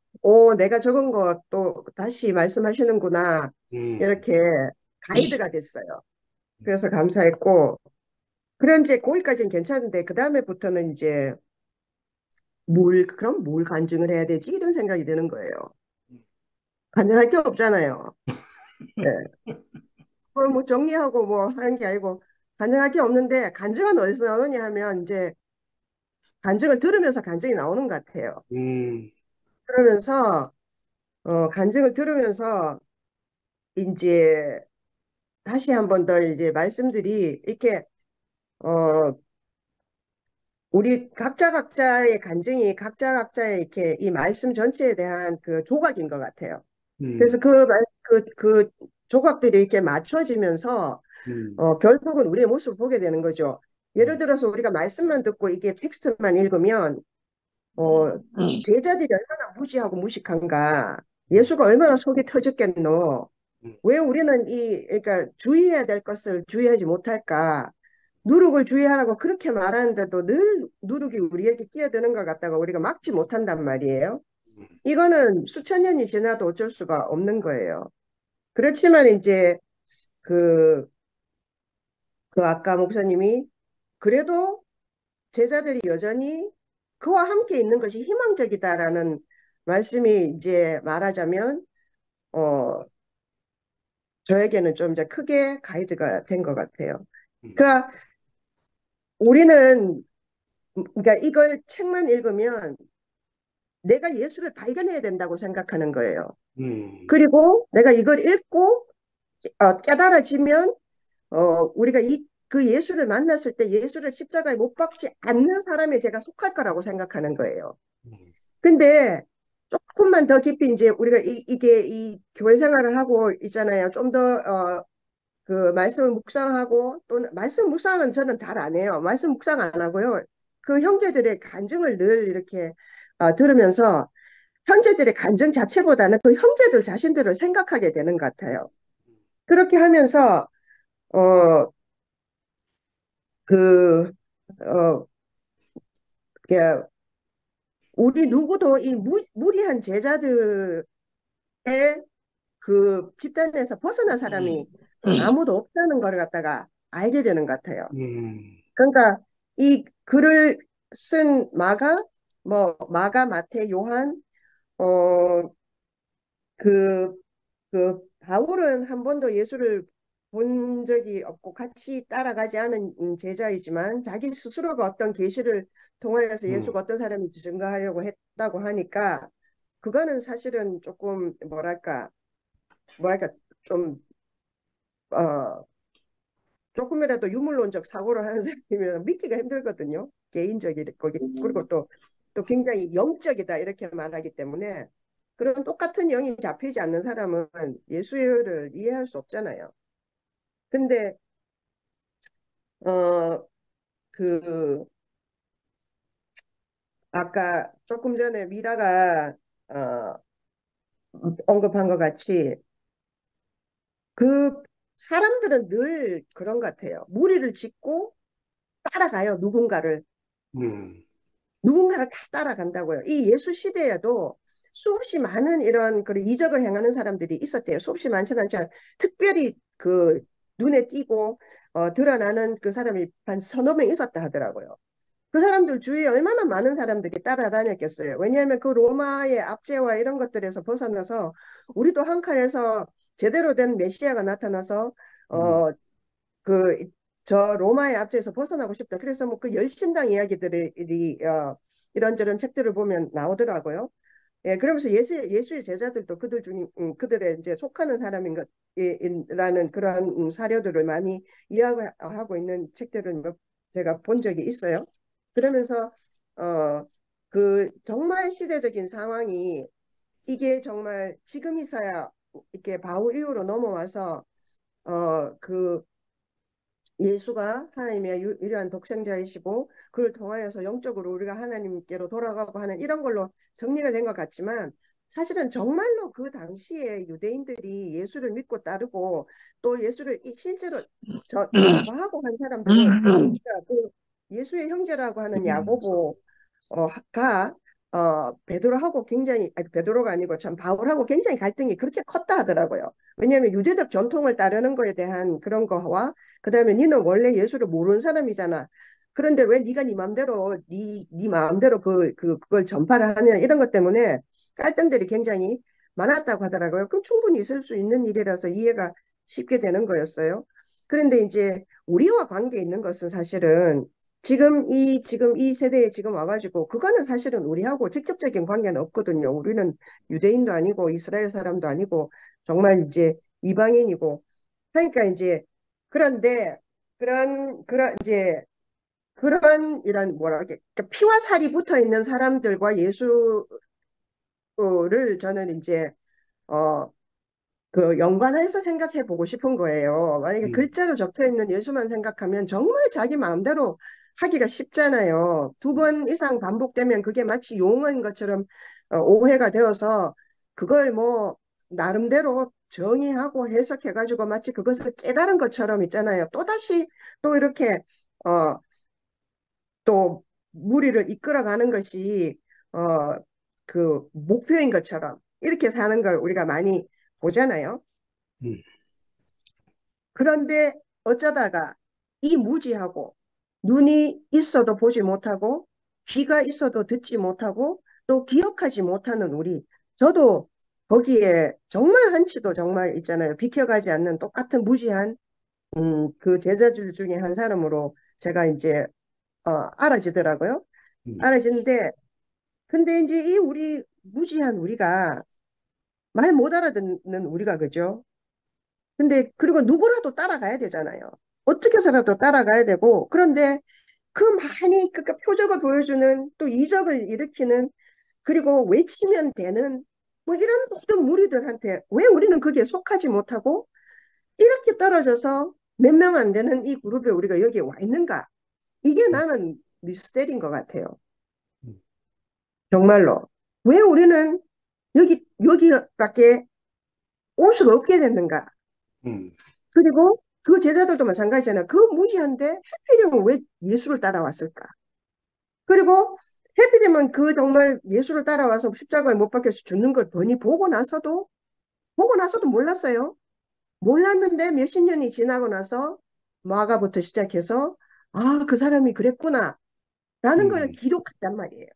내가 적은 것도 다시 말씀하시는구나 음, 이렇게 가이드가 됐어요. 그래서 감사했고 그래 이제 거기까지는 괜찮은데 그 다음에부터는 이제 그럼 뭘 간증을 해야 되지? 이런 생각이 드는 거예요. 간증할 게 없잖아요. 예. 그걸 뭐 정리하고 뭐 하는 게 아니고 간증할 게 없는데 간증은 어디서 나오느냐 하면 이제 간증을 들으면서 간증이 나오는 것 같아요. 음, 그러면서 간증을 들으면서 이제 다시 한 번 더 이제 말씀들이 이렇게 어 우리 각자의 간증이 각자의 이렇게 이 말씀 전체에 대한 그 조각인 것 같아요. 그래서 음, 그 조각들이 이렇게 맞춰지면서 음, 결국은 우리의 모습을 보게 되는 거죠. 예를 음, 들어서 우리가 말씀만 듣고 이게 텍스트만 읽으면 제자들이 얼마나 무지하고 무식한가, 예수가 얼마나 속이 터졌겠노, 음, 왜 우리는 그러니까 주의해야 될 것을 주의하지 못할까, 누룩을 주의하라고 그렇게 말하는데도 늘 누룩이 우리에게 끼어드는 것 같다가 우리가 막지 못한단 말이에요. 이거는 수천 년이 지나도 어쩔 수가 없는 거예요. 그렇지만 이제 그, 그 아까 목사님이 그래도 제자들이 여전히 그와 함께 있는 것이 희망적이다라는 말씀이 이제 말하자면, 어, 저에게는 좀 이제 크게 가이드가 된 것 같아요. 그러니까 우리는, 그러니까 이걸 책만 읽으면 내가 예수를 발견해야 된다고 생각하는 거예요. 음, 그리고 내가 이걸 읽고 깨달아지면 우리가 그 예수를 만났을 때 예수를 십자가에 못 박지 않는 사람에 제가 속할 거라고 생각하는 거예요. 음, 근데 조금만 더 깊이 이제 우리가 이게 이 교회 생활을 하고 있잖아요. 좀 더, 그 말씀을 묵상하고 또는 말씀 묵상은 저는 잘 안 해요. 말씀 묵상 안 하고요. 그 형제들의 간증을 늘 이렇게 들으면서 형제들의 간증 자체보다는 그 형제들 자신들을 생각하게 되는 것 같아요. 그렇게 하면서 어, 그, 어, 그 우리 누구도 이 무리한 제자들의 그 집단에서 벗어난 사람이 아무도 없다는 걸 갖다가 알게 되는 것 같아요. 그러니까 이 글을 쓴 마가, 마태, 요한, 어, 그, 바울은 한 번도 예수를 본 적이 없고 같이 따라가지 않은 제자이지만 자기 스스로가 어떤 계시를 통하여서 예수가 어떤 사람인지 증거하려고 했다고 하니까 그거는 사실은 조금 뭐랄까 좀 조금이라도 유물론적 사고를 하는 사람이면 믿기가 힘들거든요. 개인적이고 그리고 또 굉장히 영적이다 이렇게 말하기 때문에 그런 똑같은 영이 잡히지 않는 사람은 예수를 이해할 수 없잖아요. 근데 어, 그 아까 조금 전에 미라가 어, 언급한 것 같이 그 사람들은 늘 그런 것 같아요. 무리를 짓고 따라가요. 누군가를 다 따라간다고요. 이 예수 시대에도 수없이 많은 이런 그 이적을 행하는 사람들이 있었대요. 수없이 많지는 않지만 특별히 그 눈에 띄고 드러나는 그 사람이 한 서너 명 있었다 하더라고요. 그 사람들 주위에 얼마나 많은 사람들이 따라다녔겠어요. 왜냐하면 그 로마의 압제와 이런 것들에서 벗어나서 우리도 한 칸에서 제대로 된 메시아가 나타나서 그 저 로마의 압제에서 벗어나고 싶다. 그래서 뭐 그 열심당 이야기들이 이런저런 책들을 보면 나오더라고요. 예, 그러면서 예수의 제자들도 그들 중 그들의 이제 속하는 사람인 것이라는 그러한 사료들을 많이 이야기하고 있는 책들을 제가 본 적이 있어요. 그러면서 그 정말 시대적인 상황이 이게 정말 지금이서야 이렇게 바울 이후로 넘어와서 그 예수가 하나님의 유일한 독생자이시고 그를 통하여서 영적으로 우리가 하나님께로 돌아가고 하는 이런 걸로 정리가 된 것 같지만 사실은 정말로 그 당시에 유대인들이 예수를 믿고 따르고 또 예수를 실제로 전파하고 한 사람들은 그 예수의 형제라고 하는 야고보가 베드로하고 굉장히 베드로가 아니고 참 바울하고 굉장히 갈등이 그렇게 컸다 하더라고요. 왜냐하면 유대적 전통을 따르는 거에 대한 그런 거와 그다음에 니는 원래 예수를 모르는 사람이잖아. 그런데 왜 네가 네 마음대로 네 마음대로 그걸 전파를 하냐 이런 것 때문에 갈등들이 굉장히 많았다고 하더라고요. 그럼 충분히 있을 수 있는 일이라서 이해가 쉽게 되는 거였어요. 그런데 이제 우리와 관계 있는 것은 사실은 지금 이 세대에 지금 와가지고 그거는 사실은 우리하고 직접적인 관계는 없거든요. 우리는 유대인도 아니고 이스라엘 사람도 아니고 정말 이제 이방인이고 그러니까 이제 그런데 그런 이제 그런 이런 뭐라 그러니까 피와 살이 붙어 있는 사람들과 예수를 저는 이제 어 그 연관해서 생각해 보고 싶은 거예요. 만약에 글자로 적혀 있는 예수만 생각하면 정말 자기 마음대로 하기가 쉽잖아요. 두 번 이상 반복되면 그게 마치 용어인 것처럼 오해가 되어서 그걸 뭐 나름대로 정의하고 해석해가지고 마치 그것을 깨달은 것처럼 있잖아요. 또다시 또 이렇게 어, 또 무리를 이끌어가는 것이 그 목표인 것처럼 이렇게 사는 걸 우리가 많이 보잖아요. 그런데 어쩌다가 이 무지하고 눈이 있어도 보지 못하고 귀가 있어도 듣지 못하고 또 기억하지 못하는 우리 저도 거기에 정말 한치도 정말 있잖아요. 비켜가지 않는 똑같은 무지한 그 제자들 중에 한 사람으로 제가 이제 알아지더라고요. 알아지는데 근데 이제 이 우리 무지한 우리가 말 못 알아듣는 우리가 그죠? 근데 그리고 누구라도 따라가야 되잖아요. 어떻게 해서라도 따라가야 되고 그런데 그 많이 그러니까 표적을 보여주는 또 이적을 일으키는 그리고 외치면 되는 뭐 이런 모든 무리들한테 왜 우리는 거기에 속하지 못하고 이렇게 떨어져서 몇 명 안 되는 이 그룹에 우리가 여기에 와 있는가? 이게 나는 미스터리인 것 같아요. 정말로. 왜 우리는 여기밖에 올 수가 없게 됐는가? 음, 그리고 그 제자들도 마찬가지잖아. 그 무지한데 해필이면 왜 예수를 따라왔을까? 그리고 해필이면 그 정말 예수를 따라와서 십자가에 못 박혀서 죽는 걸 뻔히 보고 나서도 몰랐어요. 몰랐는데 몇십 년이 지나고 나서 마가부터 시작해서 아, 그 사람이 그랬구나 라는 걸 음, 기록했단 말이에요.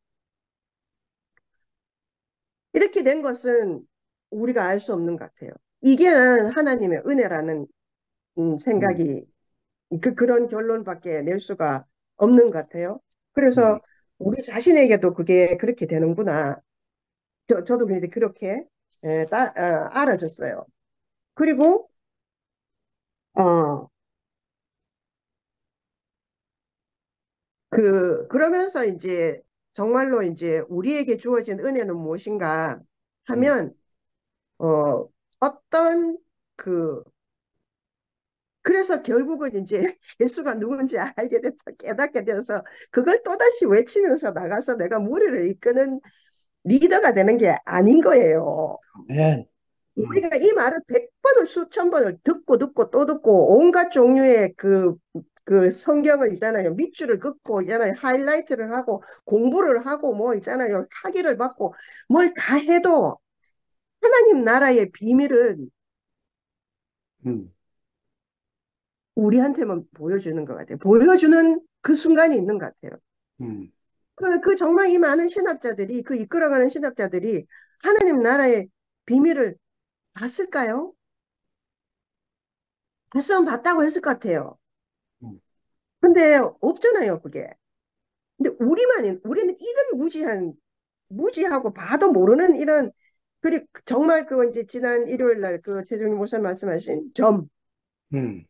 이렇게 된 것은 우리가 알 수 없는 것 같아요. 이게 하나님의 은혜라는 음, 생각이 그런 결론밖에 낼 수가 없는 것 같아요. 음, 그래서 우리 자신에게도 그게 그렇게 되는구나. 저도 근데 그렇게 알아졌어요. 그리고 어, 그러면서 이제 정말로 이제 우리에게 주어진 은혜는 무엇인가 음, 하면 어떤 그 그래서 결국은 이제 예수가 누군지 알게 됐다, 깨닫게 되어서 그걸 또다시 외치면서 나가서 내가 무리를 이끄는 리더가 되는 게 아닌 거예요. 아멘. 우리가 이 말을 100번을 수천 번을 듣고 또 듣고 온갖 종류의 그 성경을 있잖아요. 밑줄을 긋고 있잖아요. 하이라이트를 하고 공부를 하고 뭐 있잖아요. 학위를 받고 뭘 다 해도 하나님 나라의 비밀은 음, 우리한테만 보여주는 것 같아요. 보여주는 그 순간이 있는 것 같아요. 음, 그 정말 이 많은 신학자들이, 그 이끌어가는 신학자들이 하나님 나라의 비밀을 봤을까요? 봤으면 봤다고 했을 것 같아요. 음, 근데 없잖아요, 그게. 근데 우리는 이런 무지하고 봐도 모르는 이런, 그리고 정말 그 이제 지난 일요일 날 그 최종희 목사 말씀하신 점, 음,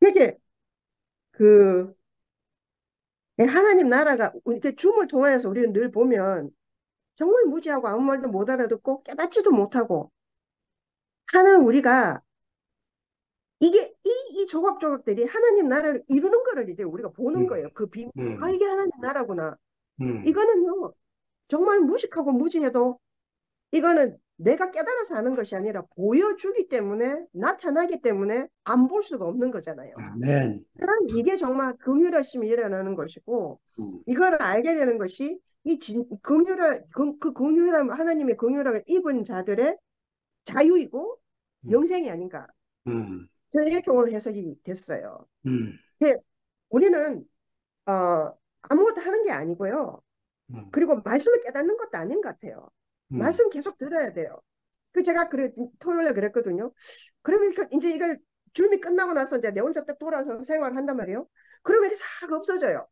그게 그 하나님 나라가 이렇게 줌을 통하여서 우리는 늘 보면 정말 무지하고 아무 말도 못 알아듣고 깨닫지도 못하고 하는 우리가 이 조각조각들이 하나님 나라를 이루는 거를 이제 우리가 보는 음, 거예요. 그 비밀. 아, 음, 이게 하나님 나라구나. 음, 이거는요, 정말 무식하고 무지해도 이거는 내가 깨달아서 하는 것이 아니라 보여주기 때문에, 나타나기 때문에 안 볼 수가 없는 거잖아요. 아멘. 그럼 이게 정말 긍휼하심이 일어나는 것이고, 음, 이걸 알게 되는 것이 그 긍휼함, 하나님의 긍휼함을 입은 자들의 자유이고 음, 영생이 아닌가. 음, 저는 이렇게 오늘 해석이 됐어요. 음, 근데 우리는 아무것도 하는 게 아니고요. 음, 그리고 말씀을 깨닫는 것도 아닌 것 같아요. 음, 말씀 계속 들어야 돼요. 제가 토요일에 그랬거든요. 그러면 이제 이걸 줌이 끝나고 나서 이제 내 혼자 딱 돌아서 생활을 한단 말이에요. 그러면 이게 싹 없어져요.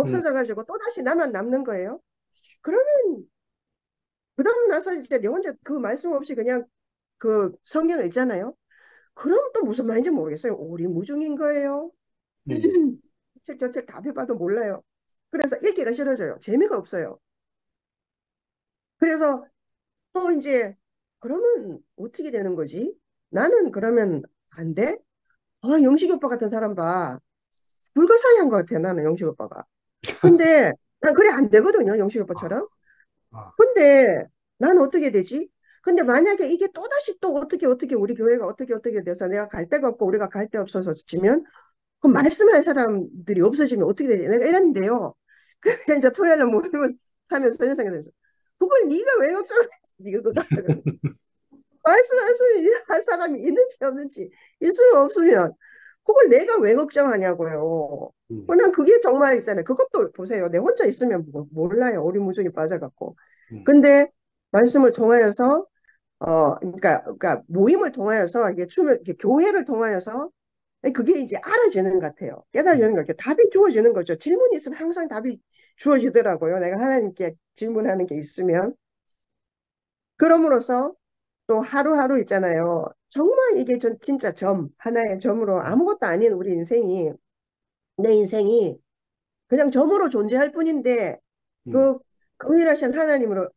음, 없어져가지고 또다시 나만 남는 거예요. 그러면 그다음 나서 이제 내 혼자 그 말씀 없이 그냥 그 성경을 읽잖아요. 그럼 또 무슨 말인지 모르겠어요. 오리무중인 거예요. 음, 책 저 책 다 펴봐도 몰라요. 그래서 읽기가 싫어져요. 재미가 없어요. 그래서 또 이제 그러면 어떻게 되는 거지? 나는 그러면 안 돼? 영식 오빠 같은 사람 봐. 불가사의한 것 같아, 나는 영식 오빠가. 근데 난 그래 안 되거든요, 영식 오빠처럼. 아, 근데 난 어떻게 되지? 근데 만약에 이게 또다시 또 어떻게 우리 교회가 어떻게 돼서 내가 갈 데가 없고 우리가 갈 데 없어서 지면 그럼 말씀할 사람들이 없어지면 어떻게 되지? 내가 이랬는데요. 그러니까 이제 토요일에 모임을 하면서 이런 생각이 들었어. 그걸 네가 왜 걱정해? 네가 그거 말씀할 사람이 있는지 없는지 있으면 없으면 그걸 내가 왜 걱정하냐고요. 음, 난 그게 정말 있잖아요. 그것도 보세요. 내 혼자 있으면 몰라요. 오리무중에 빠져갖고. 음, 근데 말씀을 통하여서 그러니까 모임을 통하여서 이게 춤을 이렇게 교회를 통하여서 그게 이제 알아지는 것 같아요. 깨달아지는 것 같아요. 답이 주어지는 거죠. 질문이 있으면 항상 답이 주어지더라고요. 내가 하나님께 질문하는 게 있으면. 그럼으로써 또 하루하루 있잖아요. 정말 이게 진짜 하나의 점으로 아무것도 아닌 우리 인생이, 내 인생이 그냥 점으로 존재할 뿐인데, 음, 그 긍휼하신 하나님으로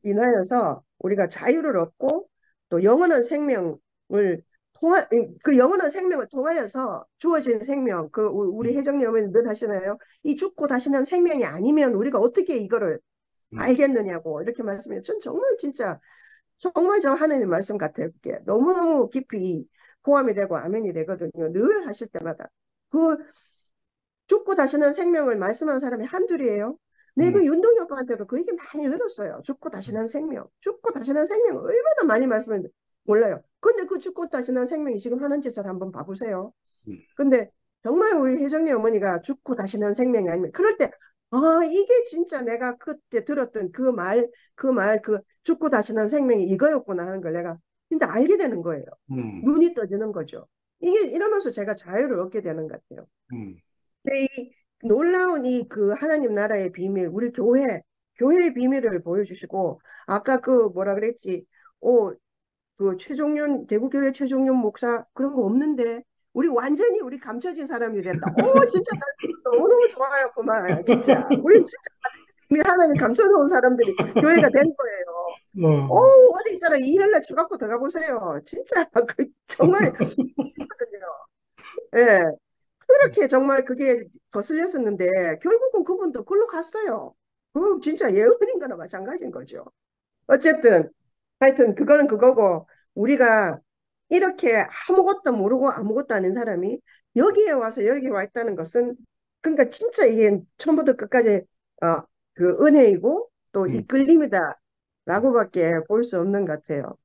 인하여서 우리가 자유를 얻고 또 영원한 생명을 그 영원한 생명을 통하여서 주어진 생명, 그 우리 혜정님 어머니 늘 하시나요? 이 죽고 다시 난 생명이 아니면 우리가 어떻게 이거를 알겠느냐고 이렇게 말씀해요. 전 정말 진짜 정말 저 하나님 말씀 같아요. 그게 너무너무 깊이 포함이 되고 아멘이 되거든요. 늘 하실 때마다. 그 죽고 다시는 생명을 말씀하는 사람이 한둘이에요. 네, 그 윤동이 오빠한테도 그 얘기 많이 들었어요. 죽고 다시는 생명. 죽고 다시는 생명. 얼마나 많이 말씀을 몰라요. 근데 그 죽고 다시는 생명이 지금 하는 짓을 한번 봐보세요. 근데 정말 우리 혜정네 어머니가 죽고 다시는 생명이 아니면 그럴 때 이게 진짜 내가 그때 들었던 그 죽고 다시는 생명이 이거였구나 하는 걸 내가 진짜 알게 되는 거예요. 눈이 떠지는 거죠. 이게 이러면서 제가 자유를 얻게 되는 것 같아요. 근데 이 놀라운 이 그 하나님 나라의 비밀, 우리 교회의 비밀을 보여주시고, 아까 그 뭐라 그랬지? 그 대구교회 최종윤 목사 그런 거 없는데, 우리 완전히 우리 감춰진 사람이 됐다. 진짜 너무너무 좋아요, 그만. 진짜. 우리 진짜 이미 하나님 감춰놓은 사람들이 교회가 된 거예요. 어디 있잖아. 이헬라 쳐갖고 들어가 보세요. 진짜, 정말, 예. 그렇게 정말 그게 거슬렸었는데 결국은 그분도 글로 갔어요. 그 진짜 예언인 거나 마찬가지인 거죠. 어쨌든 하여튼 그거는 그거고 우리가 이렇게 아무것도 모르고 아무것도 아닌 사람이 여기에 와서 여기 와 있다는 것은 그러니까 진짜 이게 처음부터 끝까지 그 은혜이고 또 이끌림이다 라고밖에 볼 수 없는 것 같아요.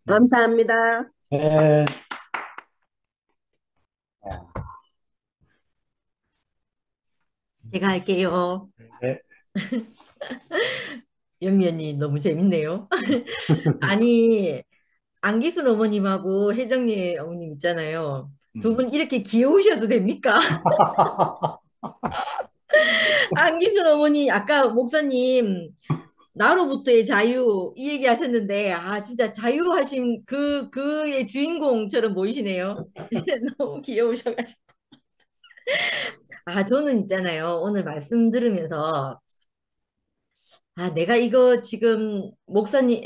감사합니다. 네. 제가 할게요. 네. 연면이 너무 재밌네요. 아니, 안기순 어머님하고 혜정리 어머님 있잖아요. 두 분 이렇게 귀여우셔도 됩니까? 안기순 어머니, 아까 목사님, 나로부터의 자유, 이 얘기 하셨는데, 진짜 자유하신 그의 주인공처럼 보이시네요. 너무 귀여우셔가지고. 저는 있잖아요. 오늘 말씀 들으면서, 내가 이거 지금 목사님,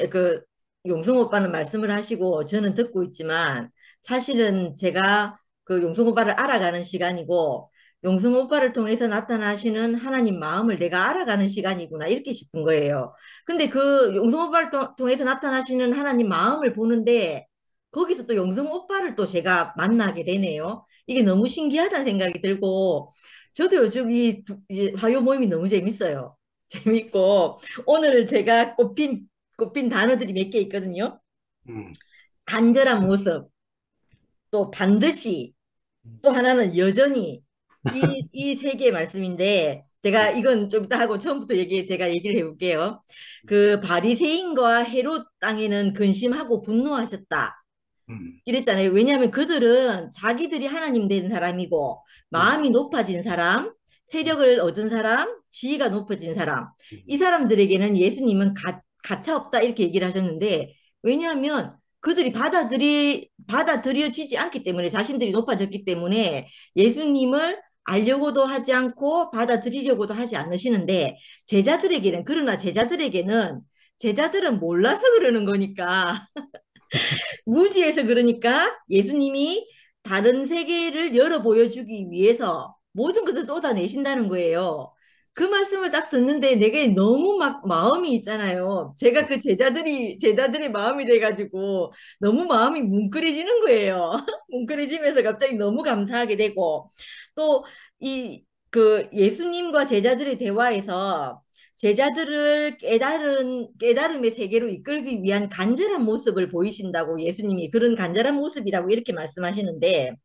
용성 오빠는 말씀을 하시고 저는 듣고 있지만 사실은 제가 그 용성 오빠를 알아가는 시간이고 용성 오빠를 통해서 나타나시는 하나님 마음을 내가 알아가는 시간이구나 이렇게 싶은 거예요. 근데 그 용성 오빠를 통해서 나타나시는 하나님 마음을 보는데 거기서 또 용성 오빠를 또 제가 만나게 되네요. 이게 너무 신기하다는 생각이 들고 저도 요즘 이제 화요 모임이 너무 재밌어요. 재밌고 오늘 제가 꼽힌 단어들이 몇 개 있거든요. 간절한 모습, 또 반드시, 또 하나는 여전히 이 세 개의 말씀인데 제가 이건 좀 이따 하고 처음부터 제가 얘기를 해볼게요. 그 바리새인과 헤롯 땅에는 근심하고 분노하셨다. 이랬잖아요. 왜냐하면 그들은 자기들이 하나님 된 사람이고 마음이 높아진 사람, 세력을 얻은 사람, 지위가 높아진 사람, 이 사람들에게는 예수님은 가차 없다 이렇게 얘기를 하셨는데 왜냐하면 그들이 받아들여지지 않기 때문에 자신들이 높아졌기 때문에 예수님을 알려고도 하지 않고 받아들이려고도 하지 않으시는데 그러나 제자들은 몰라서 그러는 거니까 무지해서 그러니까 예수님이 다른 세계를 열어 보여주기 위해서 모든 것을 쏟아내신다는 거예요. 그 말씀을 딱 듣는데 내게 너무 막 마음이 있잖아요. 제가 그 제자들의 마음이 돼가지고 너무 마음이 뭉클해지는 거예요. 뭉클해지면서 갑자기 너무 감사하게 되고 또 그 예수님과 제자들의 대화에서 제자들을 깨달음의 세계로 이끌기 위한 간절한 모습을 보이신다고 예수님이 그런 간절한 모습이라고 이렇게 말씀하시는데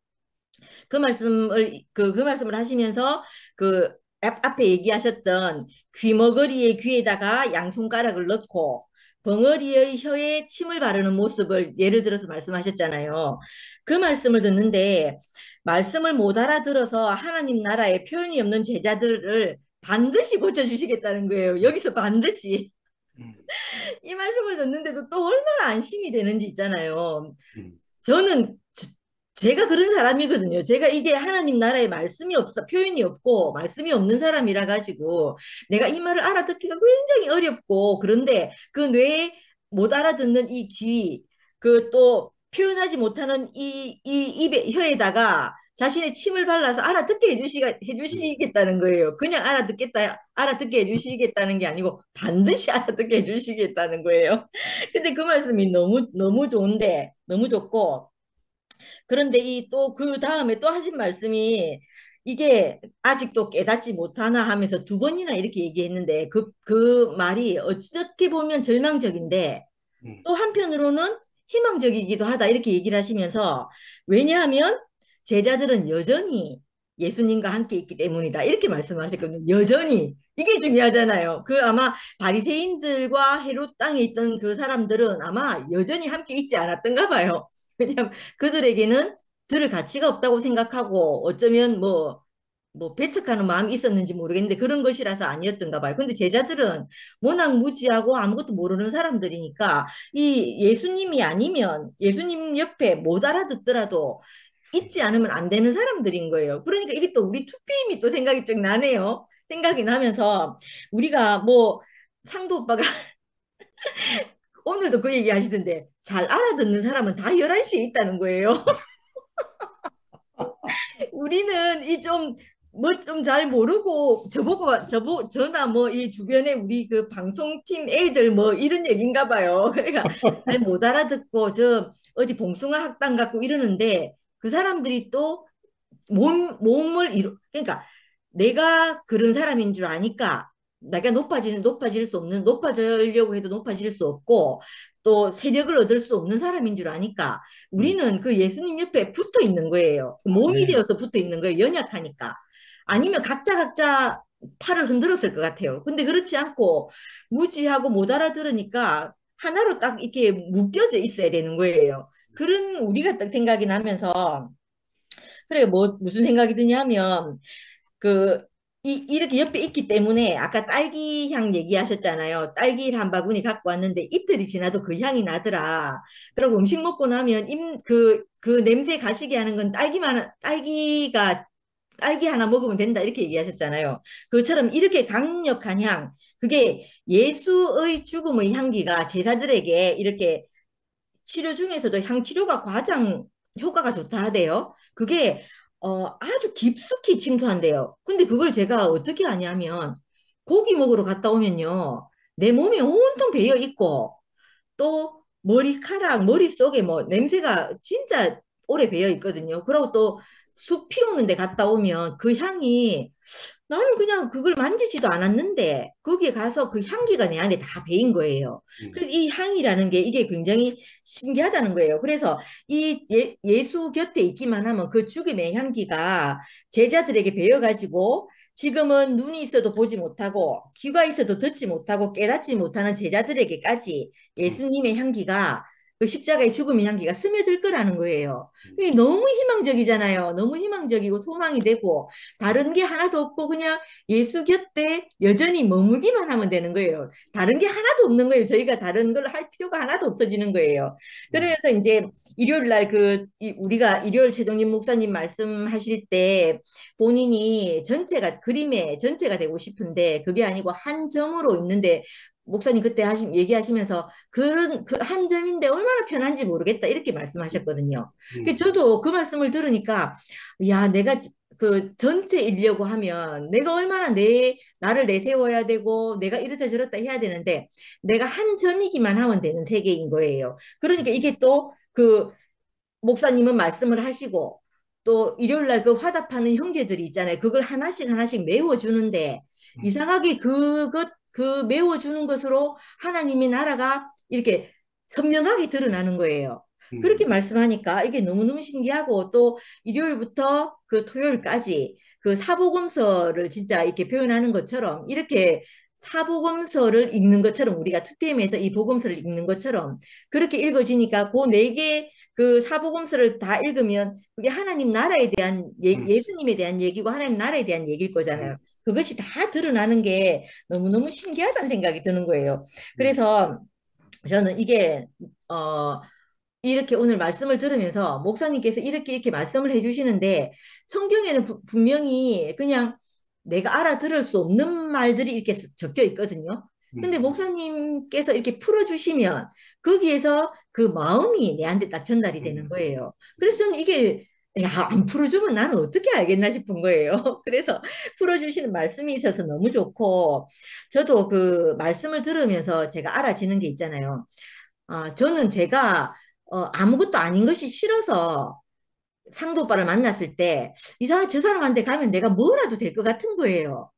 그 말씀을 하시면서 그 앞에 얘기하셨던 귀머거리의 귀에다가 양손가락을 넣고 벙어리의 혀에 침을 바르는 모습을 예를 들어서 말씀하셨잖아요. 그 말씀을 듣는데 말씀을 못 알아들어서 하나님 나라에 표현이 없는 제자들을 반드시 고쳐주시겠다는 거예요. 여기서 반드시. 이 말씀을 듣는데도 또 얼마나 안심이 되는지 있잖아요. 저는 제가 그런 사람이거든요. 제가 이게 하나님 나라에 말씀이 없어, 표현이 없고, 말씀이 없는 사람이라 가지고, 내가 이 말을 알아듣기가 굉장히 어렵고, 그런데 그 뇌에 못 알아듣는 이 귀, 그 또 표현하지 못하는 이 입에, 혀에다가 자신의 침을 발라서 알아듣게 해주시겠다는 거예요. 그냥 알아듣게 해주시겠다는 게 아니고, 반드시 알아듣게 해주시겠다는 거예요. 근데 그 말씀이 너무 좋은데, 너무 좋고, 그런데 이 또 그 다음에 또 하신 말씀이 이게 아직도 깨닫지 못하나 하면서 두 번이나 이렇게 얘기했는데 그 말이 어떻게 보면 절망적인데 또 한편으로는 희망적이기도 하다 이렇게 얘기를 하시면서 왜냐하면 제자들은 여전히 예수님과 함께 있기 때문이다 이렇게 말씀하셨거든요. 여전히 이게 중요하잖아요. 그 아마 바리새인들과 헤롯 땅에 있던 그 사람들은 아마 여전히 함께 있지 않았던가 봐요. 왜냐하면 그들에게는 들을 가치가 없다고 생각하고 어쩌면 뭐 배척하는 마음이 있었는지 모르겠는데 그런 것이라서 아니었던가 봐요. 근데 제자들은 워낙 무지하고 아무것도 모르는 사람들이니까 이 예수님이 아니면 예수님 옆에 못 알아듣더라도 잊지 않으면 안 되는 사람들인 거예요. 그러니까 이게 또 우리 투피임이 또 생각이 좀 나네요. 생각이 나면서 우리가 뭐 상도 오빠가 오늘도 그 얘기 하시던데 잘 알아듣는 사람은 다 11시에 있다는 거예요. 우리는 이 좀 뭐 좀 잘 모르고 저나 뭐 이 주변에 우리 그 방송팀 애들 뭐 이런 얘기인가 봐요. 그러니까 잘 못 알아듣고 저 어디 봉숭아 학당 갖고 이러는데 그 사람들이 또 몸을 그러니까 내가 그런 사람인 줄 아니까 내가 높아질 수 없는 높아지려고 해도 높아질 수 없고 또 세력을 얻을 수 없는 사람인 줄 아니까 우리는 그 예수님 옆에 붙어 있는 거예요. 몸이 되어서 붙어 있는 거예요. 연약하니까. 아니면 각자 팔을 흔들었을 것 같아요. 근데 그렇지 않고 무지하고 못 알아들으니까 하나로 딱 이렇게 묶여져 있어야 되는 거예요. 그런 우리가 딱 생각이 나면서 그래, 무슨 생각이 드냐면, 그, 이렇게 옆에 있기 때문에, 아까 딸기 향 얘기하셨잖아요. 딸기를 한 바구니 갖고 왔는데, 이틀이 지나도 그 향이 나더라. 그리고 음식 먹고 나면, 그 냄새 가시게 하는 건 딸기 하나 먹으면 된다. 이렇게 얘기하셨잖아요. 그처럼 이렇게 강력한 향, 그게 예수의 죽음의 향기가 제사들에게 이렇게 치료 중에서도 향치료가 가장 효과가 좋다 하대요. 그게 아주 깊숙이 침투한대요. 근데 그걸 제가 어떻게 하냐면 고기 먹으러 갔다 오면요. 내 몸에 온통 배어 있고 또 머리카락, 머릿속에 뭐 냄새가 진짜 오래 배어 있거든요. 그리고 또 숲 피우는 데 갔다 오면 그 향이 나는 그냥 그걸 만지지도 않았는데 거기에 가서 그 향기가 내 안에 다 배인 거예요. 그래서 이 향이라는 게 이게 굉장히 신기하다는 거예요. 그래서 이 예수 곁에 있기만 하면 그 죽음의 향기가 제자들에게 배어가지고 지금은 눈이 있어도 보지 못하고 귀가 있어도 듣지 못하고 깨닫지 못하는 제자들에게까지 예수님의 향기가 그 십자가의 죽음의 향기가 스며들 거라는 거예요. 이게 너무 희망적이잖아요. 너무 희망적이고 소망이 되고 다른 게 하나도 없고 그냥 예수 곁에 여전히 머무기만 하면 되는 거예요. 다른 게 하나도 없는 거예요. 저희가 다른 걸 할 필요가 하나도 없어지는 거예요. 그래서 이제 일요일 날 우리가 일요일 최동림 목사님 말씀하실 때 본인이 그림의 전체가 되고 싶은데 그게 아니고 한 점으로 있는데 목사님 그때 얘기하시면서 그런 그 한 점인데 얼마나 편한지 모르겠다 이렇게 말씀하셨거든요. 저도 그 말씀을 들으니까 야 내가 그 전체이려고 하면 내가 얼마나 나를 내세워야 되고 내가 이렇다 저렇다 해야 되는데 내가 한 점이기만 하면 되는 세계인 거예요. 그러니까 이게 또 그 목사님은 말씀을 하시고 또 일요일 날 그 화답하는 형제들이 있잖아요. 그걸 하나씩 메워주는데 이상하게 그 메워주는 것으로 하나님의 나라가 이렇게 선명하게 드러나는 거예요. 그렇게 말씀하니까 이게 너무너무 신기하고 또 일요일부터 그 토요일까지 그 사복음서를 진짜 이렇게 표현하는 것처럼 이렇게 사복음서를 읽는 것처럼 우리가 2PM에서 이 복음서를 읽는 것처럼 그렇게 읽어지니까 그 네 개 그 사복음서를 다 읽으면 그게 하나님 나라에 대한 예수님에 대한 얘기고 하나님 나라에 대한 얘기일 거잖아요. 그것이 다 드러나는 게 너무너무 신기하다는 생각이 드는 거예요. 그래서 저는 이게 이렇게 오늘 말씀을 들으면서 목사님께서 이렇게 말씀을 해주시는데 성경에는 분명히 그냥 내가 알아들을 수 없는 말들이 이렇게 적혀 있거든요. 근데 목사님께서 이렇게 풀어주시면 거기에서 그 마음이 내한테 딱 전달이 되는 거예요. 그래서 저는 이게 야, 안 풀어주면 나는 어떻게 알겠나 싶은 거예요. 그래서 풀어주시는 말씀이 있어서 너무 좋고 저도 그 말씀을 들으면서 제가 알아지는 게 있잖아요. 저는 제가 아무것도 아닌 것이 싫어서 상도 오빠를 만났을 때, 저 사람한테 가면 내가 뭐라도 될 것 같은 거예요.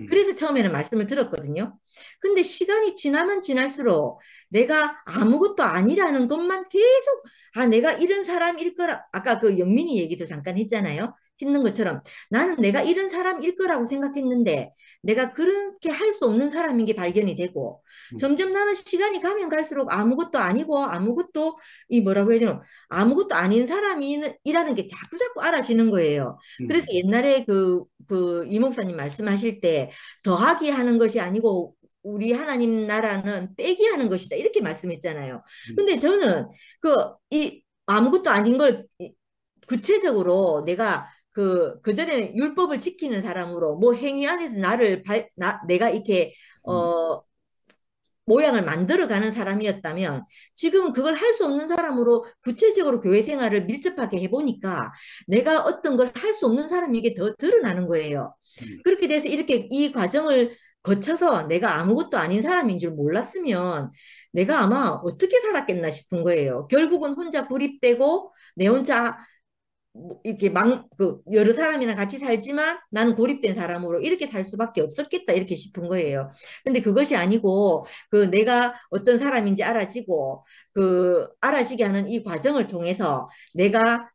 그래서 처음에는 말씀을 들었거든요. 근데 시간이 지나면 지날수록 내가 아무것도 아니라는 것만 계속, 내가 이런 사람일 거라, 아까 그 영민이 얘기도 잠깐 했잖아요. 했는 것처럼 나는 내가 이런 사람일 거라고 생각했는데 내가 그렇게 할 수 없는 사람인 게 발견이 되고 점점 나는 시간이 가면 갈수록 아무것도 아니고 아무것도 이 뭐라고 해야 되나 아무것도 아닌 사람이라는 게 자꾸 자꾸 알아지는 거예요. 그래서 옛날에 그 이목사님 말씀하실 때 더하기 하는 것이 아니고 우리 하나님 나라는 빼기 하는 것이다. 이렇게 말씀했잖아요. 근데 저는 아무것도 아닌 걸 구체적으로 내가 그전에 율법을 지키는 사람으로 뭐 행위 안에서 내가 이렇게, 모양을 만들어가는 사람이었다면 지금은 그걸 할 수 없는 사람으로 구체적으로 교회 생활을 밀접하게 해보니까 내가 어떤 걸 할 수 없는 사람에게 더 드러나는 거예요. 그렇게 돼서 이렇게 이 과정을 거쳐서 내가 아무것도 아닌 사람인 줄 몰랐으면 내가 아마 어떻게 살았겠나 싶은 거예요. 결국은 혼자 고립되고 내 혼자 이렇게 여러 사람이랑 같이 살지만 나는 고립된 사람으로 이렇게 살 수밖에 없었겠다 이렇게 싶은 거예요. 근데 그것이 아니고 내가 어떤 사람인지 알아지고 알아지게 하는 이 과정을 통해서 내가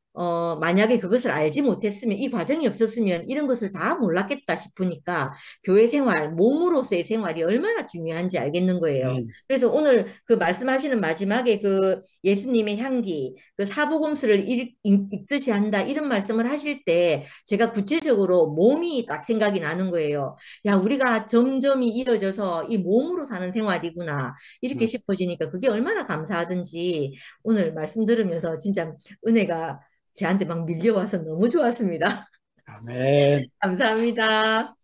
만약에 그것을 알지 못했으면 이 과정이 없었으면 이런 것을 다 몰랐겠다 싶으니까 교회 생활, 몸으로서의 생활이 얼마나 중요한지 알겠는 거예요. 그래서 오늘 그 말씀하시는 마지막에 그 예수님의 향기, 그 사복음서를 읽듯이 한다 이런 말씀을 하실 때 제가 구체적으로 몸이 딱 생각이 나는 거예요. 야, 우리가 점점이 이어져서 이 몸으로 사는 생활이구나 이렇게 싶어지니까 그게 얼마나 감사하든지 오늘 말씀 들으면서 진짜 은혜가 저한테 막 밀려와서 너무 좋았습니다. 아멘. 감사합니다.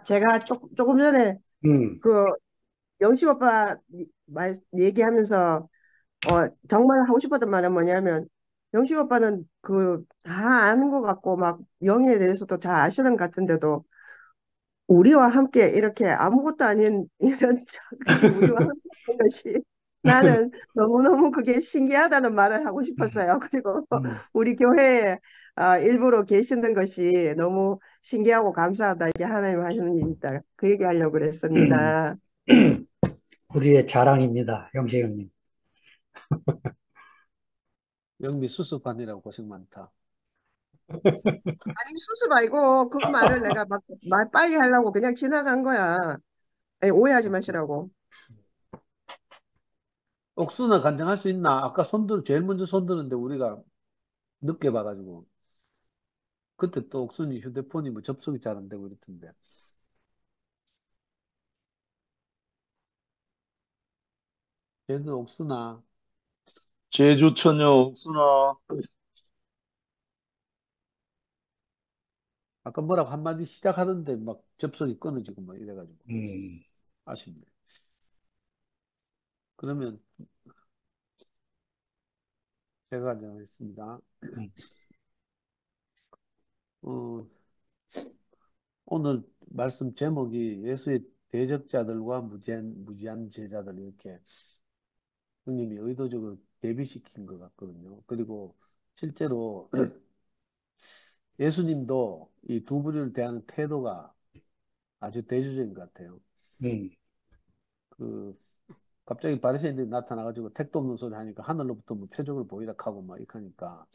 제가 조금 전에 음, 그 영식 오빠 얘기하면서 정말 하고 싶었던 말은 뭐냐면 영식 오빠는 다 아는 것 같고 막 영에 대해서도 잘 아시는 것 같은데도 우리와 함께 이렇게 아무것도 아닌 이런 우리와 함께 하는 것이 나는 너무너무 그게 신기하다는 말을 하고 싶었어요. 그리고 우리 교회에 일부러 계시는 것이 너무 신기하고 감사하다. 이게 하나님 하시는 일이다. 그 얘기 하려고 그랬습니다. 우리의 자랑입니다, 영식 형님. 영미 수습하느라고 고생 많다. 아니 수습 말고 그 말을 내가 막 말 빨리 하려고 그냥 지나간 거야. 아니, 오해하지 마시라고. 옥수나 간증할 수 있나? 아까 제일 먼저 손드는데 우리가 늦게 봐가지고. 그때 또 옥순이 휴대폰이 뭐 접속이 잘 안 되고 이랬던데. 걔도 옥순아. 제주 처녀 옥순아. 아까 뭐라고 한마디 시작하던데 막 접속이 끊어지고 뭐 이래가지고. 아쉽네. 그러면 제가 정했습니다. 어, 오늘 말씀 제목이 예수의 대적자들과 무지한 제자들 이렇게 형님이 의도적으로 대비시킨 것 같거든요. 그리고 실제로 예수님도 이 두 부류를 대하는 태도가 아주 대조적인 것 같아요. 갑자기 바리새인들이 나타나가지고 택도 없는 소리 하니까 하늘로부터 뭐 표적을 보이라 하고 막 이렇게 하니까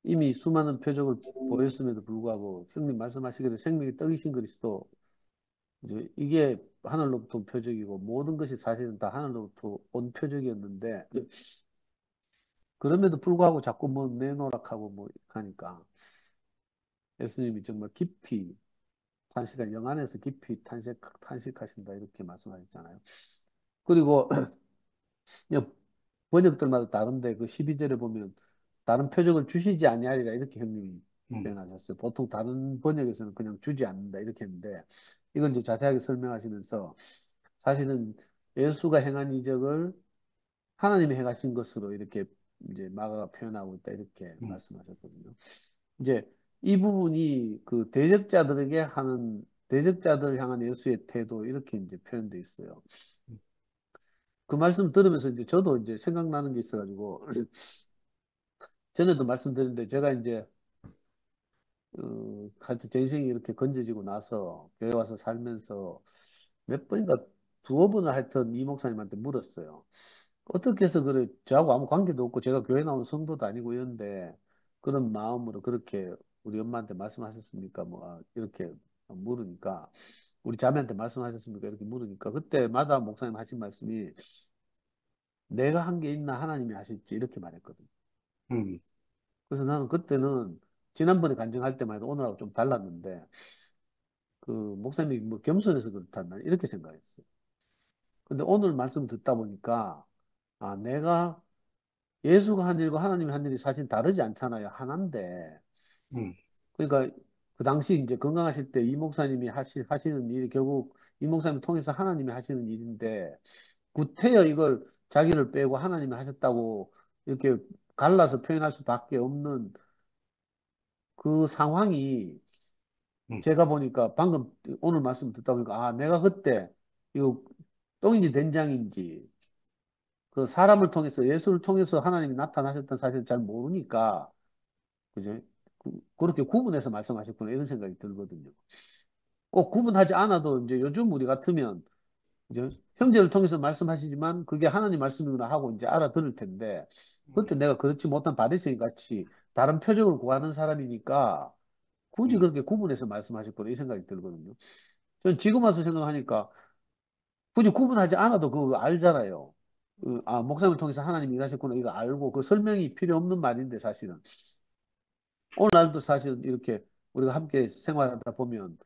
이미 수많은 표적을 보였음에도 불구하고 형님 말씀하시기를 생명의 떡이신 그리스도 이게 하늘로부터 온 표적이고 모든 것이 사실은 다 하늘로부터 온 표적이었는데 그럼에도 불구하고 자꾸 뭐 내노락하고 뭐 하니까 예수님이 정말 깊이 탄식한 영안에서 깊이 탄식하신다 이렇게 말씀하셨잖아요. 그리고 번역들마다 다른데 그 12절에 보면 다른 표적을 주시지 아니하리라 이렇게 형님이 표현하셨어요. 보통 다른 번역에서는 그냥 주지 않는다 이렇게 했는데 이건 이제 자세하게 설명하시면서 사실은 예수가 행한 이적을 하나님이 행하신 것으로 이렇게 이제 마가가 표현하고 있다 이렇게 말씀하셨거든요. 이제 이 부분이 그 대적자들을 향한 예수의 태도 이렇게 이제 표현돼 있어요. 그 말씀 들으면서 이제 저도 이제 생각나는 게 있어가지고 전에도 말씀드렸는데 제가 이제 하여튼 제 인생이 이렇게 건져지고 나서 교회 와서 살면서 몇 번인가 두어 번을 하여튼 이 목사님한테 물었어요. 어떻게 해서 그래 저하고 아무 관계도 없고 제가 교회 나온 성도도 아니고 이런데 그런 마음으로 그렇게 우리 엄마한테 말씀하셨습니까? 뭐 이렇게 물으니까 우리 자매한테 말씀하셨습니까? 이렇게 물으니까 그때마다 목사님 하신 말씀이 내가 한 게 있나 하나님이 하실지 이렇게 말했거든요. 그래서 나는 그때는 지난번에 간증할 때만 해도 오늘하고 좀 달랐는데 그 목사님이 뭐 겸손해서 그렇다 난 이렇게 생각했어요. 근데 오늘 말씀 듣다 보니까 내가 예수가 한 일과 하나님이 한 일이 사실 다르지 않잖아요. 하나인데 그러니까 그 당시 이제 건강하실 때 이 목사님이 하시는 일이 결국 이 목사님 통해서 하나님이 하시는 일인데 구태여 이걸 자기를 빼고 하나님이 하셨다고 이렇게 갈라서 표현할 수밖에 없는 그 상황이 제가 보니까 방금 오늘 말씀 듣다 보니까 내가 그때 이거 똥인지 된장인지 그 사람을 통해서 예수를 통해서 하나님이 나타나셨다는 사실을 잘 모르니까 그죠? 그렇게 구분해서 말씀하셨구나 이런 생각이 들거든요. 꼭 구분하지 않아도 이제 요즘 우리 같으면 이제 형제를 통해서 말씀하시지만 그게 하나님 말씀이구나 하고 이제 알아들을 텐데 그때 내가 그렇지 못한 바리새인 같이 다른 표적을 구하는 사람이니까 굳이 그렇게 구분해서 말씀하셨구나 이 생각이 들거든요. 전 지금 와서 생각하니까 굳이 구분하지 않아도 그거 알잖아요. 목사님을 통해서 하나님이 일하셨구나 이거 알고 그 설명이 필요 없는 말인데 사실은 오늘날도 사실 이렇게 우리가 함께 생활하다 보면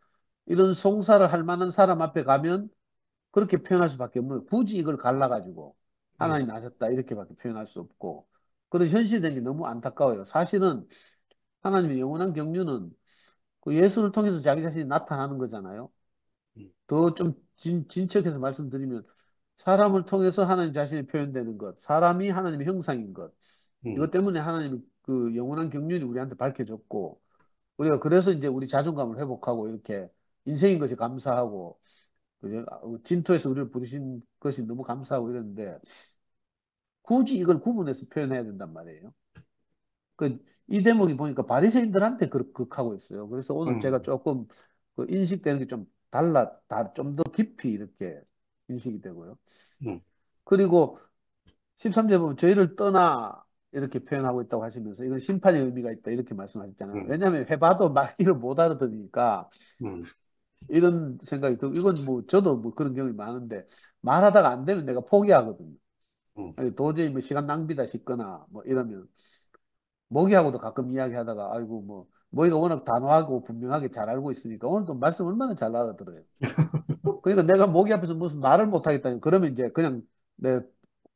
이런 송사를 할 만한 사람 앞에 가면 그렇게 표현할 수밖에 없는 거예요. 굳이 이걸 갈라가지고 하나님 나셨다 이렇게밖에 표현할 수 없고 그런 현실된 게 너무 안타까워요. 사실은 하나님의 영원한 경륜은 그 예수를 통해서 자기 자신이 나타나는 거잖아요. 더 좀 진척해서 말씀드리면 사람을 통해서 하나님 자신이 표현되는 것, 사람이 하나님의 형상인 것. 이것 때문에 하나님 그 영원한 경륜이 우리한테 밝혀졌고 우리가 그래서 이제 우리 자존감을 회복하고 이렇게 인생인 것이 감사하고 그죠? 진토에서 우리를 부르신 것이 너무 감사하고 이러는데 굳이 이걸 구분해서 표현해야 된단 말이에요. 이 대목이 보니까 바리새인들한테 하고 있어요. 그래서 오늘 제가 조금 그 인식되는 게 좀 좀 더 깊이 이렇게 인식이 되고요. 그리고 13절 보면 저희를 떠나 이렇게 표현하고 있다고 하시면서 이건 심판의 의미가 있다 이렇게 말씀하셨잖아요. 왜냐하면 해봐도 말귀를 못 알아들으니까 이런 생각이 들고 이건 뭐 저도 뭐 그런 경험이 많은데 말하다가 안 되면 내가 포기하거든요. 도저히 뭐 시간 낭비다 싶거나 뭐 이러면 모기하고도 가끔 이야기하다가 아이고 뭐 모기가 워낙 단호하고 분명하게 잘 알고 있으니까 오늘도 말씀 얼마나 잘 알아들어요. 그러니까 내가 모기 앞에서 무슨 말을 못 하겠다니 그러면 이제 그냥 내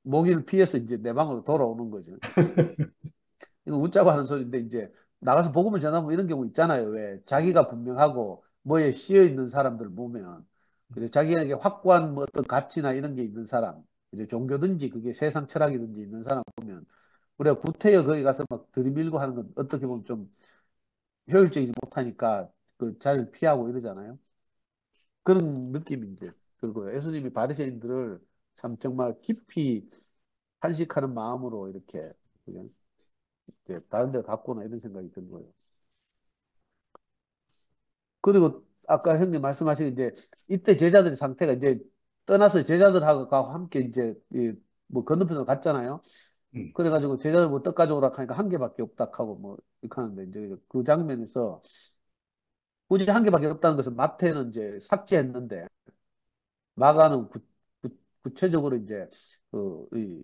모기를 피해서 이제 내 방으로 돌아오는 거죠. 이거 웃자고 하는 소리인데 이제 나가서 복음을 전하면 이런 경우 있잖아요. 왜 자기가 분명하고 뭐에 씌여 있는 사람들 보면 그래서 자기에게 확고한 뭐 어떤 가치나 이런 게 있는 사람, 이제 종교든지 그게 세상 철학이든지 있는 사람 보면 우리가 구태여 거기 가서 막 들이밀고 하는 건 어떻게 보면 좀 효율적이지 못하니까 그 자리를 피하고 이러잖아요. 그런 느낌이 이제 들고요. 예수님이 바리새인들을 참 정말 깊이 탄식하는 마음으로 이렇게 그냥 다른 데 갔구나 이런 생각이 든 거예요. 그리고 아까 형님 말씀하신 이제 이때 제자들의 상태가 이제 떠나서 제자들하고 함께 이제 뭐 건너편으로 갔잖아요. 그래가지고 제자들 뭐 떡 가져오라 하니까 한 개밖에 없다 하고 뭐 이렇게 하는데 이제 그 장면에서 굳이 한 개밖에 없다는 것을 마태는 이제 삭제했는데 마가는 구체적으로 이제 이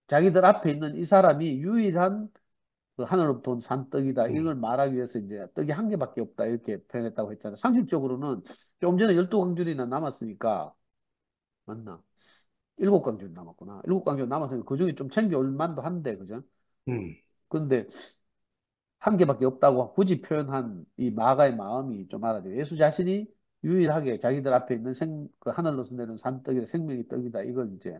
자기들 앞에 있는 이 사람이 유일한 그 하늘로부터 온 산 떡이다. 이걸 말하기 위해서 이제 떡이 한 개밖에 없다. 이렇게 표현했다고 했잖아요. 상식적으로는 좀 전에 12광줄이나 남았으니까, 맞나? 7광줄 남았구나. 7광줄 남았으니까 그 중에 좀 챙겨올 만도 한데, 그죠? 음, 근데 한 개밖에 없다고 굳이 표현한 이 마가의 마음이 좀 알아줘요. 예수 자신이 유일하게 자기들 앞에 있는 그 하늘로서 내는 산떡이다, 생명의 떡이다. 이걸 이제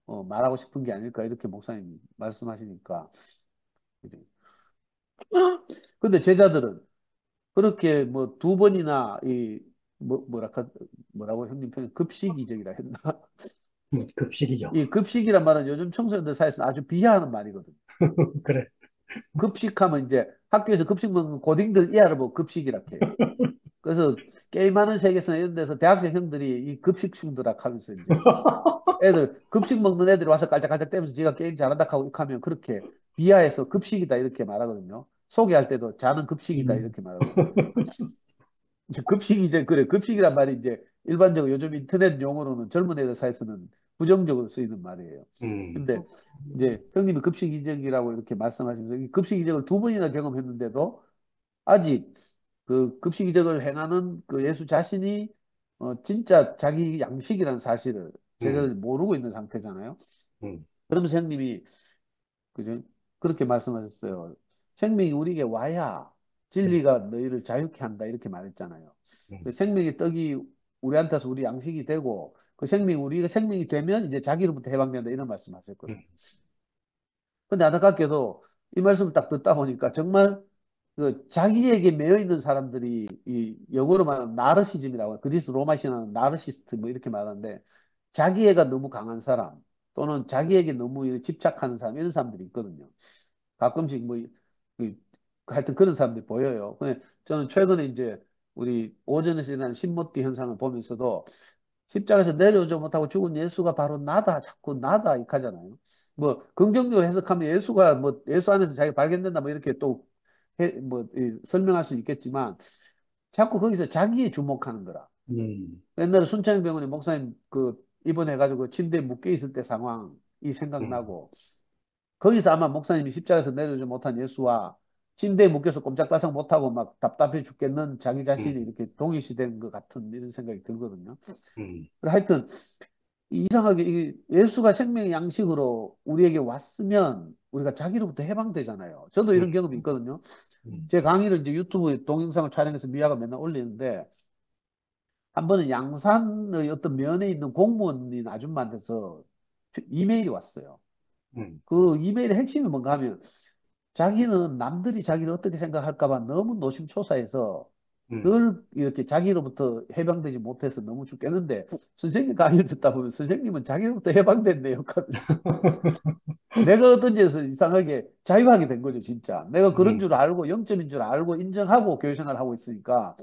말하고 싶은 게 아닐까 이렇게 목사님이 말씀하시니까. 그죠? 근데 제자들은 그렇게 뭐 두 번이나 뭐라고 형님 표현 급식이적이라 했나? 급식이죠. 이 급식이란 말은 요즘 청소년들 사이에서 아주 비하하는 말이거든. 그래. 급식하면 이제 학교에서 급식 먹는 고딩들 이하를 보고 급식이라 해요. 그래서 게임하는 세계에서 이런 데서 대학생 형들이 이 급식 충돌학 하면서 이제 애들 급식 먹는 애들이 와서 깔짝깔짝 대면서 지가 게임 잘한다 하고 이렇게 하면 그렇게 비하해서 급식이다 이렇게 말하거든요. 소개할 때도 자는 급식이다 음. 이렇게 말하거든요. 이제 급식이 이제 그래 급식이란 말이 이제 일반적으로 요즘 인터넷 용어로는 젊은 애들 사이에서는 부정적으로 쓰이는 말이에요. 근데 이제 형님이 급식 이적이라고 이렇게 말씀하시면서 이 급식 이적을 두 번이나 경험했는데도 아직 그 급식 이적을 행하는 그 예수 자신이 진짜 자기 양식이라는 사실을 제가 모르고 있는 상태잖아요. 그러면서 형님이 그죠? 그렇게 말씀하셨어요. 생명이 우리에게 와야 진리가 너희를 자유케 한다 이렇게 말했잖아요. 그 생명의 떡이 우리한테서 우리 양식이 되고 그 생명이 우리가 생명이 되면 이제 자기로부터 해방된다 이런 말씀하셨거든요. 근데 안타깝게도 이 말씀을 딱 듣다 보니까 정말 그 자기에게 매여 있는 사람들이 이 영어로 말하는 나르시즘이라고 그리스 로마 신화는 나르시스트 뭐 이렇게 말하는데 자기애가 너무 강한 사람 또는 자기에게 너무 집착하는 사람 이런 사람들이 있거든요. 가끔씩 뭐 하여튼 그런 사람들이 보여요. 근데 저는 최근에 이제 우리 오전에서 일어난 신모티 현상을 보면서도 십자가에서 내려오지 못하고 죽은 예수가 바로 나다 자꾸 나다 이렇게 하잖아요. 뭐 긍정적으로 해석하면 예수가 뭐 예수 안에서 자기가 발견된다 뭐 이렇게 또 설명할 수 있겠지만 자꾸 거기서 자기에 주목하는 거라. 옛날에 순창 병원에 목사님 그 입원해가지고 침대에 묶여 있을 때 상황이 생각나고 거기서 아마 목사님이 십자가에서 내려오지 못한 예수와 침대에 묶여서 꼼짝달싹 못하고 막 답답해 죽겠는 자기 자신이 이렇게 동일시된 것 같은 이런 생각이 들거든요. 하여튼 이상하게 예수가 생명의 양식으로 우리에게 왔으면 우리가 자기로부터 해방되잖아요. 저도 이런 경험이 있거든요. 제 강의를 이제 유튜브에 동영상을 촬영해서 미아가 맨날 올리는데 한 번은 양산의 어떤 면에 있는 공무원인 아줌마한테서 이메일이 왔어요. 그 이메일의 핵심이 뭔가 하면 자기는 남들이 자기를 어떻게 생각할까 봐 너무 노심초사해서 늘 이렇게 자기로부터 해방되지 못해서 너무 죽겠는데 선생님 강의를 듣다 보면 선생님은 자기로부터 해방됐네요. 내가 어떤지에서 이상하게 자유하게 된 거죠, 진짜. 내가 그런 줄 알고, 영점인 줄 알고, 인정하고 교회생활을 하고 있으니까,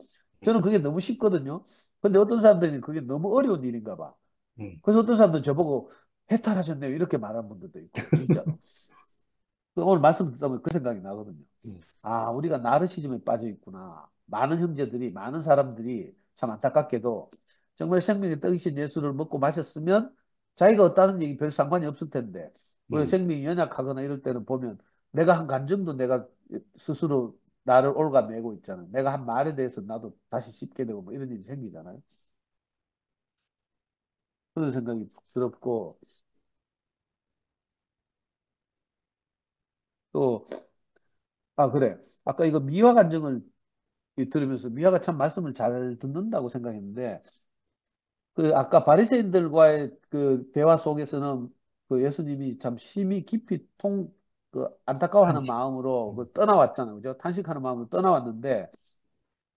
저는 그게 너무 쉽거든요. 근데 어떤 사람들은 그게 너무 어려운 일인가 봐. 그래서 어떤 사람들은 저보고 해탈하셨네요. 이렇게 말하는 분들도 있고, 진짜로. 오늘 말씀 듣다 보면 그 생각이 나거든요. 아, 우리가 나르시즘에 빠져 있구나. 많은 형제들이, 많은 사람들이 참 안타깝게도 정말 생명의 떡이신 예수를 먹고 마셨으면 자기가 어떠한 얘기 별 상관이 없을 텐데, 우리 생명이 연약하거나 이럴 때는 보면 내가 한 감정도 내가 스스로 나를 올가매고 있잖아요. 내가 한 말에 대해서 나도 다시 씹게 되고 뭐 이런 일이 생기잖아요. 그런 생각이 부끄럽고, 또, 아, 그래. 아까 이거 미화 감정을 들으면서 미화가 참 말씀을 잘 듣는다고 생각했는데, 그 아까 바리새인들과의 그 대화 속에서는 그 예수님이 참 심히 깊이 그 안타까워하는 마음으로 그 떠나왔잖아요. 그죠? 탄식하는 마음으로 떠나왔는데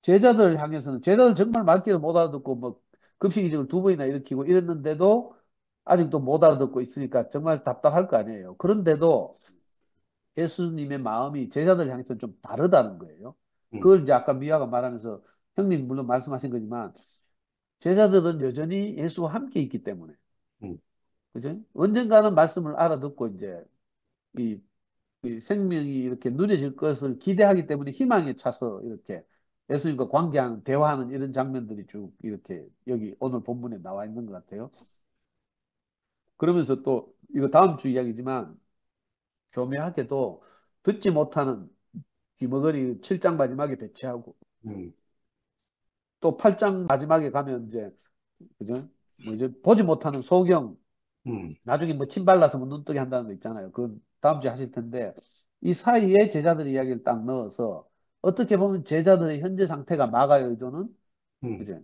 제자들 향해서는 제자들 정말 말귀를 못 알아듣고 뭐 급식이적을 두 번이나 일으키고 이랬는데도 아직도 못 알아듣고 있으니까 정말 답답할 거 아니에요. 그런데도 예수님의 마음이 제자들 향해서는 좀 다르다는 거예요. 그걸 이제 아까 미아가 말하면서 형님 물론 말씀하신 거지만 제자들은 여전히 예수와 함께 있기 때문에, 그죠? 언젠가는 말씀을 알아듣고 이제 이, 이 생명이 이렇게 누려질 것을 기대하기 때문에 희망에 차서 이렇게 예수님과 관계하는, 대화하는 이런 장면들이 쭉 이렇게 여기 오늘 본문에 나와 있는 것 같아요. 그러면서 또 이거 다음 주 이야기지만 교묘하게도 듣지 못하는 귀머거리 7장 마지막에 배치하고 음, 또 8장 마지막에 가면 이제 그죠? 뭐 이제 보지 못하는 소경 음, 나중에 뭐 침 발라서 뭐 눈뜨게 한다는 거 있잖아요. 그건 다음 주에 하실 텐데 이 사이에 제자들 이야기를 딱 넣어서 어떻게 보면 제자들의 현재 상태가 마가의 의도는 음, 이제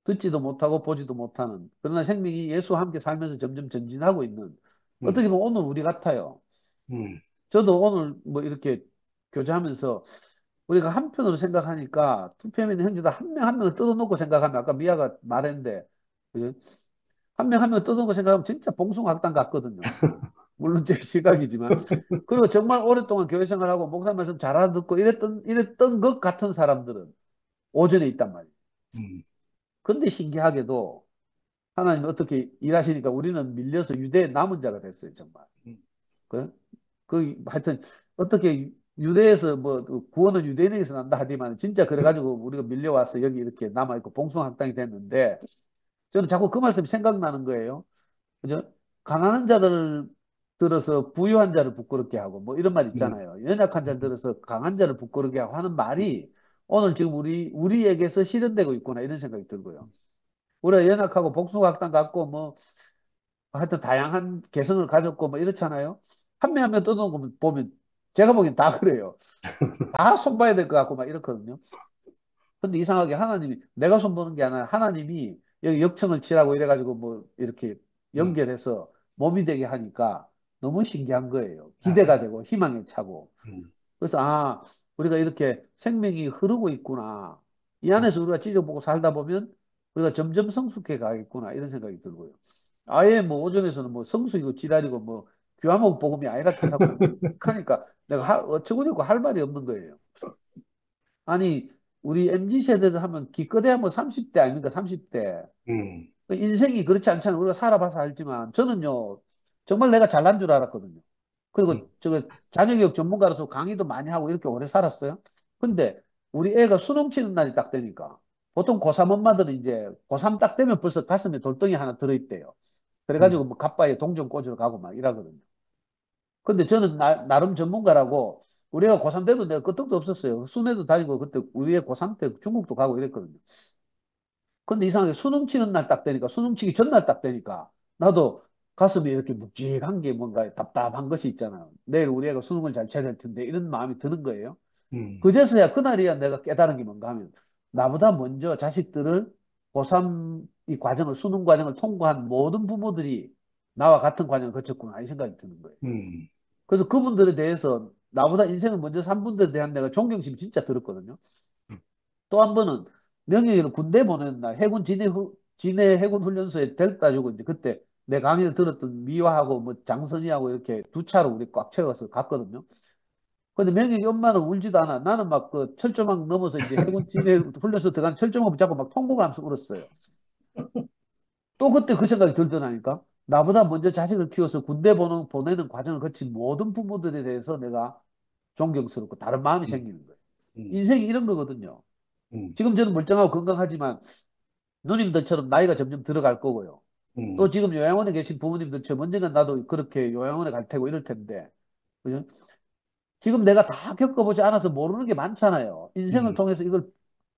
듣지도 못하고 보지도 못하는 그러나 생명이 예수와 함께 살면서 점점 전진하고 있는 음, 어떻게 보면 오늘 우리 같아요. 음, 저도 오늘 뭐 이렇게 교제하면서 우리가 한편으로 생각하니까 투표에 있는 형제들 한 명 한 명을 뜯어놓고 생각하면 아까 미아가 말했는데 그죠? 한 명 한 명을 뜯어놓고 생각하면 진짜 봉숭아학당 같거든요. 물론 제 시각이지만 그리고 정말 오랫동안 교회 생활하고 목사 말씀 잘 알아듣고 이랬던 것 같은 사람들은 오전에 있단 말이에요. 음, 근데 신기하게도 하나님이 어떻게 일하시니까 우리는 밀려서 유대의 남은 자가 됐어요, 정말. 음, 그, 하여튼, 어떻게 유대에서 그 구원은 유대인에게서 난다 하지만, 진짜 그래가지고 우리가 밀려와서 여기 이렇게 남아있고 봉숭아학당이 됐는데, 저는 자꾸 그 말씀이 생각나는 거예요. 그죠? 가난한 자들 들어서 부유한 자를 부끄럽게 하고, 뭐 이런 말 음, 있잖아요. 연약한 자를 들어서 강한 자를 부끄럽게 하고 하는 말이 오늘 지금 우리에게서 실현되고 있구나, 이런 생각이 들고요. 우리가 연약하고 복숭아학당 같고, 뭐, 하여튼 다양한 개성을 가졌고 뭐 이렇잖아요. 한 명 한 명 떠놓은 거 보면 제가 보기엔 다 그래요. 다 손봐야 될 것 같고 막 이렇거든요. 근데 이상하게 하나님이 내가 손보는 게 아니라 하나님이 여기 역청을 치라고 이래가지고 뭐 이렇게 음, 연결해서 몸이 되게 하니까 너무 신기한 거예요. 아, 기대가 되고 희망에 차고. 음, 그래서 우리가 이렇게 생명이 흐르고 있구나. 이 음, 안에서 우리가 찢어보고 살다 보면 우리가 점점 성숙해 가겠구나 이런 생각이 들고요. 아예 뭐 오전에서는 뭐 성숙이고 지랄이고 뭐 귀화목 복음이 아니라 자꾸 하니까 내가 어처구니없고 할 말이 없는 거예요. 아니 우리 MZ 세대들 하면 기껏해야 뭐 30대 아닙니까? 30대. 음, 인생이 그렇지 않잖아요. 우리가 살아봐서 알지만 저는요 정말 내가 잘난 줄 알았거든요. 그리고 저거 자녀교육 전문가로서 강의도 많이 하고 이렇게 오래 살았어요. 근데 우리 애가 수능 치는 날이 딱 되니까 보통 고3 엄마들은 이제 고3 딱 되면 벌써 가슴에 돌덩이 하나 들어있대요. 그래가지고 음, 뭐 갑바에 동전 꽂으러 가고 막 이러거든요. 근데 저는 나름 전문가라고 우리가 고3 때도 내가 끄떡도 없었어요. 순회도 다니고 그때 우리 애 고3 때 중국도 가고 이랬거든요. 근데 이상하게 수능 치는 날 딱 되니까 수능 치기 전날 딱 되니까 나도 가슴이 이렇게 묵직한 게 뭔가 답답한 것이 있잖아요. 내일 우리 애가 수능을 잘 쳐야 될 텐데 이런 마음이 드는 거예요. 음, 그제서야 그날이야 내가 깨달은 게 뭔가 하면 나보다 먼저 자식들을 고3 이 과정을 수능 과정을 통과한 모든 부모들이 나와 같은 과정을 거쳤구나 이 생각이 드는 거예요. 음, 그래서 그분들에 대해서 나보다 인생을 먼저 산 분들에 대한 내가 존경심이 진짜 들었거든요. 또 한 번은 명예를 군대 보내는 날 해군 진해 해군 훈련소에 데려다 주고 이제 그때 내 강의를 들었던 미화하고 뭐 장선이하고 이렇게 두 차로 우리 꽉 채워서 갔거든요. 근데 명예이 엄마는 울지도 않아. 나는 막 그 철조망 넘어서 이제 해군 진해 훈련소 들어간 철조망 붙잡고 막 통곡을 하면서 울었어요. 또 그때 그 생각이 들더라니까. 나보다 먼저 자식을 키워서 군대 보내는 과정을 거친 모든 부모들에 대해서 내가 존경스럽고 다른 마음이 음, 생기는 거예요. 음, 인생이 이런 거거든요. 음, 지금 저는 멀쩡하고 건강하지만 누님들처럼 나이가 점점 들어갈 거고요. 또 음, 지금 요양원에 계신 부모님들처럼 언젠간 나도 그렇게 요양원에 갈 테고 이럴 텐데. 그죠? 지금 내가 다 겪어보지 않아서 모르는 게 많잖아요. 인생을 음, 통해서 이걸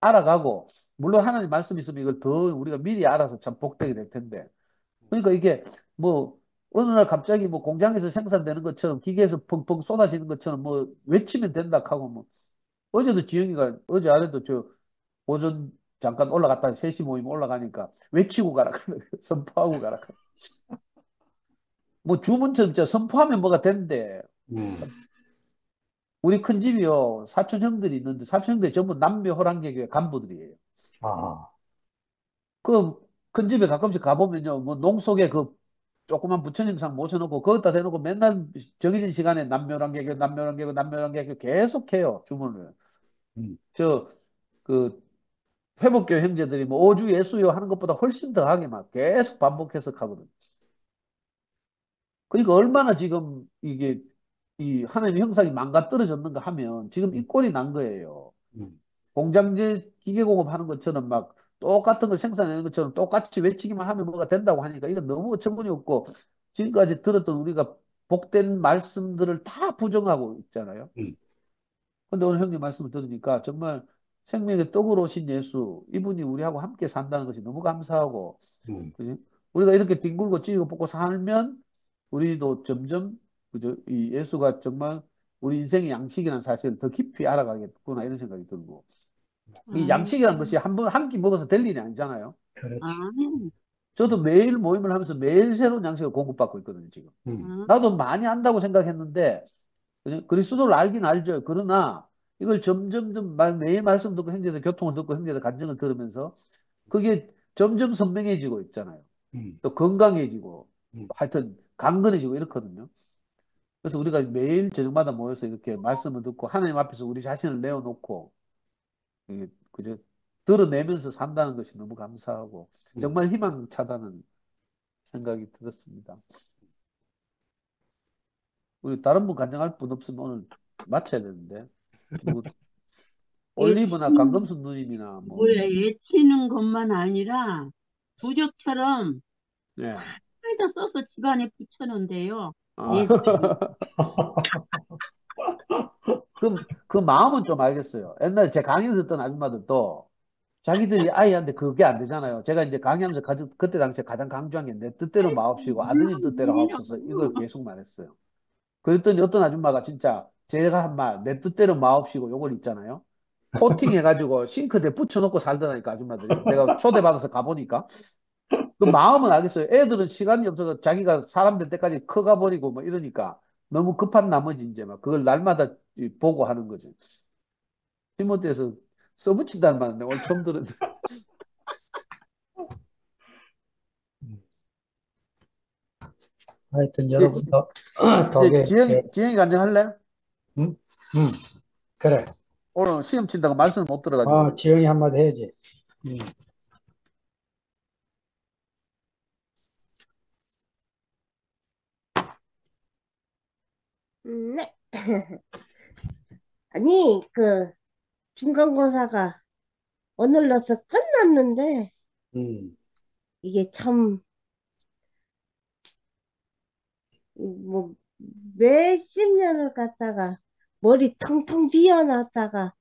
알아가고, 물론 하나님 말씀이 있으면 이걸 더 우리가 미리 알아서 참 복되게 될 텐데. 그러니까 이게 뭐, 어느 날 갑자기 뭐 공장에서 생산되는 것처럼 기계에서 펑펑 쏟아지는 것처럼 뭐 외치면 된다 하고 뭐, 어제도 지영이가 어제 아래도 저 오전 잠깐 올라갔다 3시 모임 올라가니까 외치고 가라 선포하고 가라 뭐 주문처럼 진짜 선포하면 뭐가 된대. 음, 우리 큰 집이요 사촌 형들이 있는데 사촌 형들이 전부 남녀 호랑개교회 간부들이에요. 아, 그 큰 집에 가끔씩 가보면요 뭐 농 속에 그 조그만 부처님상 모셔놓고 거기다 대놓고 맨날 정해진 시간에 남묘랑개교 계속해요 주문을. 음, 저 그 회복교 형제들이 뭐 오주 예수요 하는 것보다 훨씬 더 하게 막 계속 반복해서 하거든. 그러니까 얼마나 지금 이게 이 하나님의 형상이 망가떨어졌는가 하면 지금 이 꼴이 난 거예요. 음, 공장제 기계공업 하는 것처럼 막 똑같은 걸 생산하는 것처럼 똑같이 외치기만 하면 뭐가 된다고 하니까 이건 너무 어처구니 없고 지금까지 들었던 우리가 복된 말씀들을 다 부정하고 있잖아요. 음, 근데 오늘 형님 말씀을 들으니까 정말 생명의 떡으로 오신 예수, 이분이 우리하고 함께 산다는 것이 너무 감사하고, 음, 그지? 우리가 이렇게 뒹굴고 찌고 볶고 살면 우리도 점점, 그죠? 이 예수가 정말 우리 인생의 양식이라는 사실을 더 깊이 알아가겠구나 이런 생각이 들고, 이 아, 양식이라는 것이 한 번, 한 끼 먹어서 될 일이 아니잖아요. 그렇지. 아, 저도 매일 모임을 하면서 매일 새로운 양식을 공급받고 있거든요, 지금. 음, 나도 많이 안다고 생각했는데, 그리스도를 알긴 알죠. 그러나 이걸 점점점 매일 말씀 듣고 형제들 교통을 듣고 형제들 간증을 들으면서 그게 점점 선명해지고 있잖아요. 음, 또 건강해지고 음, 하여튼 강건해지고 이렇거든요. 그래서 우리가 매일 저녁마다 모여서 이렇게 말씀을 듣고 하나님 앞에서 우리 자신을 내어놓고 이게 그저 드러내면서 산다는 것이 너무 감사하고 음. 정말 희망차다는 생각이 들었습니다. 우리 다른 분 간증할 분 없으면 오늘 마쳐야 되는데 누구 올리브나 예치는, 강금수 누님이나 뭐 뭐야, 예치는 것만 아니라 부적처럼 예. 살다 써서 집안에 붙여놓은대요. 아, 예치. 그 마음은 좀 알겠어요. 옛날에 제 강의 듣던 아줌마들도 자기들이 아이한테 그게 안 되잖아요. 제가 이제 강의하면서 그때 당시에 가장 강조한 게 내 뜻대로 마옵시고 아드님 뜻대로 하옵소서 이걸 계속 말했어요. 그랬더니 어떤 아줌마가 진짜 제가 한 말 내 뜻대로 마옵시고 요걸 있잖아요. 코팅해가지고 싱크대에 붙여놓고 살더라니까 아줌마들이. 내가 초대받아서 가보니까. 그 마음은 알겠어요. 애들은 시간이 없어서 자기가 사람 될 때까지 커가 버리고 뭐 이러니까 너무 급한 나머지 이제 막 그걸 날마다 보고 하는 거죠. 티모테에서 써붙인다는 말인데 오늘 처음 들었는데. 하여튼 이제, 여러분도 이제 덕에 지영이 간증할래? 음, 음, 그래. 오늘 시험 친다고 말씀을 못 들어가지고. 지영이 한마디 해야지. 음, 네. 아니, 중간고사가 오늘로서 끝났는데, 음, 이게 참, 뭐, 몇십 년을 갖다가 머리 텅텅 비워놨다가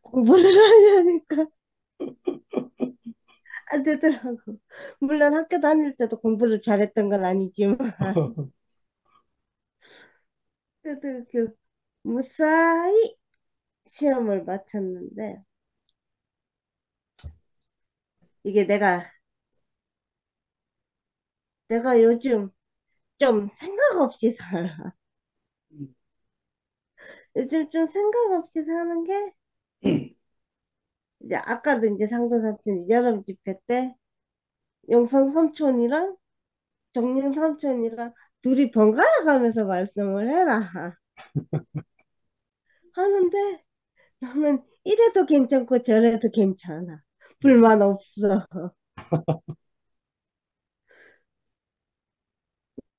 공부를 하려니까 안 되더라고. 물론 학교 다닐 때도 공부를 잘했던 건 아니지만, 그래도 무사히 시험을 마쳤는데, 이게 내가 요즘 좀 생각 없이 살아. 요즘 좀 생각 없이 사는 게, 이제 아까도 이제 상도 삼촌 여름 집회 때 영상 삼촌이랑 정림 삼촌이랑 둘이 번갈아 가면서 말씀을 해라 하는데 나는 이래도 괜찮고 저래도 괜찮아. 불만 없어.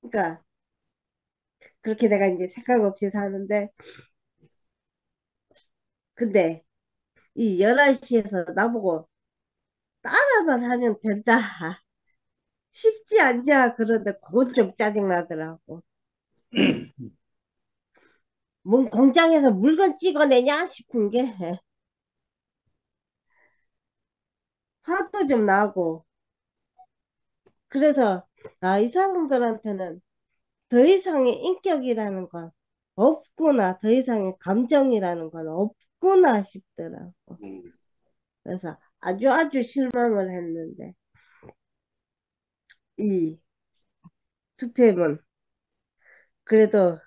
그러니까 그렇게 내가 이제 생각 없이 사는데 근데 이 11시에서 나보고 따라만 하면 된다. 쉽지 않냐 그런데 그건 좀 짜증나더라고. 뭔 공장에서 물건 찍어내냐 싶은 게 화도 좀 나고 그래서 이 사람들한테는 더 이상의 인격이라는 건 없구나, 더 이상의 감정이라는 건 없구나 싶더라고. 음. 그래서 아주 아주 실망을 했는데 이 투표는 그래도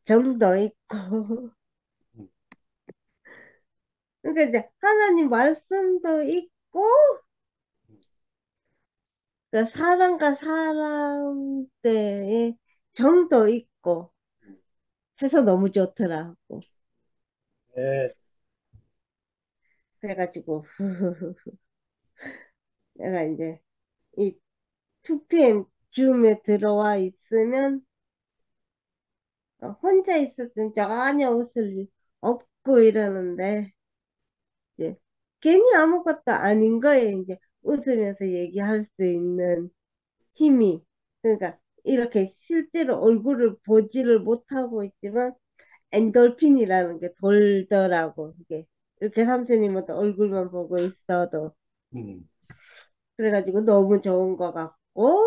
정도 있고 그러니까 이제 하나님 말씀도 있고 그 사람과 사람 때의 정도 있고 해서 너무 좋더라고. 네, 그래가지고 내가 이제 이 2PM 줌에 들어와 있으면 혼자 있을 땐 전혀 웃을 일 없고 이러는데 이제 괜히 아무것도 아닌 거에 이제 웃으면서 얘기할 수 있는 힘이 그러니까 이렇게 실제로 얼굴을 보지를 못하고 있지만 엔돌핀이라는 게 돌더라고. 이게 이렇게 삼촌님한테 얼굴만 보고 있어도 음. 그래가지고 너무 좋은 것 같고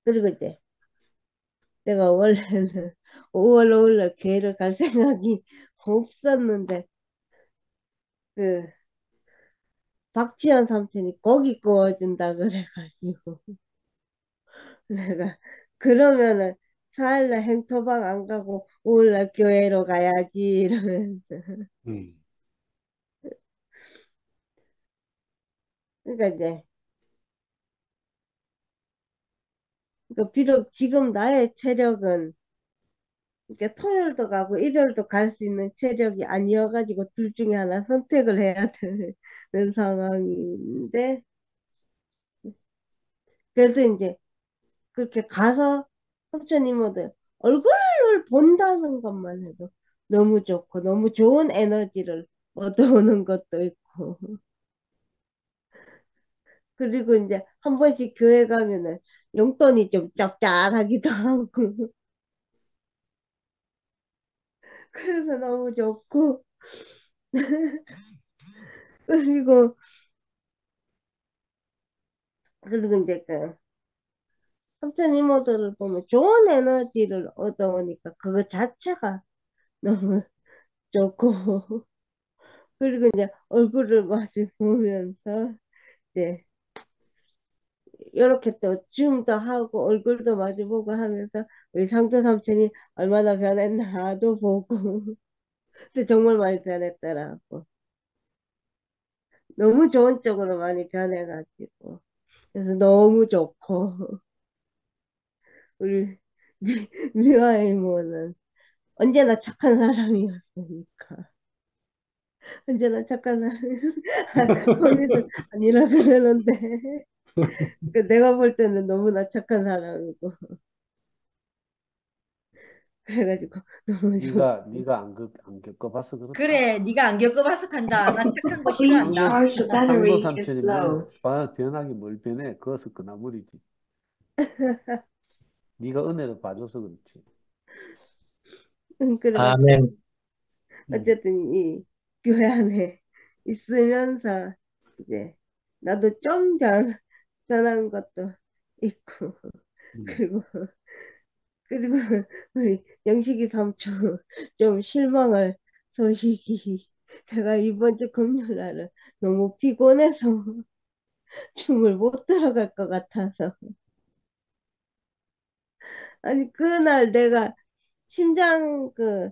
그리고 이제 내가 원래는 5월 5일 날 교회를 갈 생각이 없었는데 그 박지현 삼촌이 고기 구워준다 그래가지고 내가 그러면은 4일날 행토방 안 가고 5일날 교회로 가야지 이러면서 음. 그러니까 이제 그 비록 지금 나의 체력은 이렇게 토요일도 가고 일요일도 갈 수 있는 체력이 아니어가지고 둘 중에 하나 선택을 해야 되는 상황인데 그래도 이제 그렇게 가서 석천 이모들 얼굴을 본다는 것만 해도 너무 좋고 너무 좋은 에너지를 얻어오는 것도 있고 그리고 이제 한 번씩 교회 가면은 용돈이 좀 짭짤하기도 하고 그래서 너무 좋고 그리고 이제 그 삼촌 이모들을 보면 좋은 에너지를 얻어오니까 그거 자체가 너무 좋고 그리고 이제 얼굴을 마주 보면서 이제 이렇게 또 줌도 하고 얼굴도 마주 보고 하면서 우리 상도 삼촌이 얼마나 변했나도 보고 근데 정말 많이 변했더라고 너무 좋은 쪽으로 많이 변해가지고 그래서 너무 좋고 우리 미화 이모는 언제나 착한 사람이었으니까 언제나 착한 사람이었 본인은 아니라 그러는데 그 내가 볼 때는 너무나 착한 사람이고 그래가지고 너무 좋고 네가 안 겪어봐서 그렇다. 그래, 네가 안 겪어봐서 간다. 나 착한 거 Please 싫어한다. 상도 charge the 상도 battery is 삼촌이 low. 변하기 뭘 변해? 그것은 그나물이지. 네가 은혜를 봐줘서 그렇지. 그래가지고 아멘. 어쨌든 이 교회 안에 있으면서 이제 나도 좀 변한 것도 있고 음. 그리고 그리고 우리 영식이 삼촌 좀 실망할 소식이 제가 이번 주 금요일 날은 너무 피곤해서 춤을 못 들어갈 것 같아서 아니 그날 내가 심장 그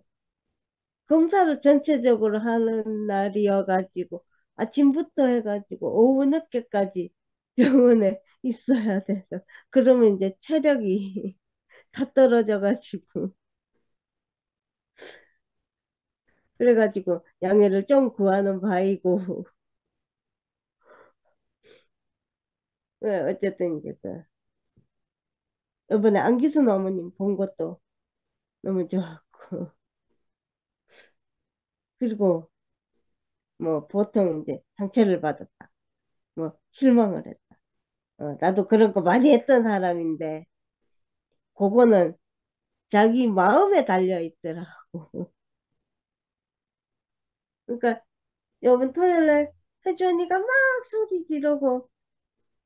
검사를 전체적으로 하는 날이어가지고 아침부터 해가지고 오후 늦게까지 병원에 있어야 돼서 그러면 이제 체력이 다 떨어져가지고 그래가지고 양해를 좀 구하는 바이고 네, 어쨌든 이제 그 이번에 안기순 어머님 본 것도 너무 좋았고 그리고 뭐 보통 이제 상처를 받았다 뭐 실망을 했다 나도 그런 거 많이 했던 사람인데 그거는 자기 마음에 달려 있더라고 그러니까 이번 토요일에 혜준이가 막 소리 지르고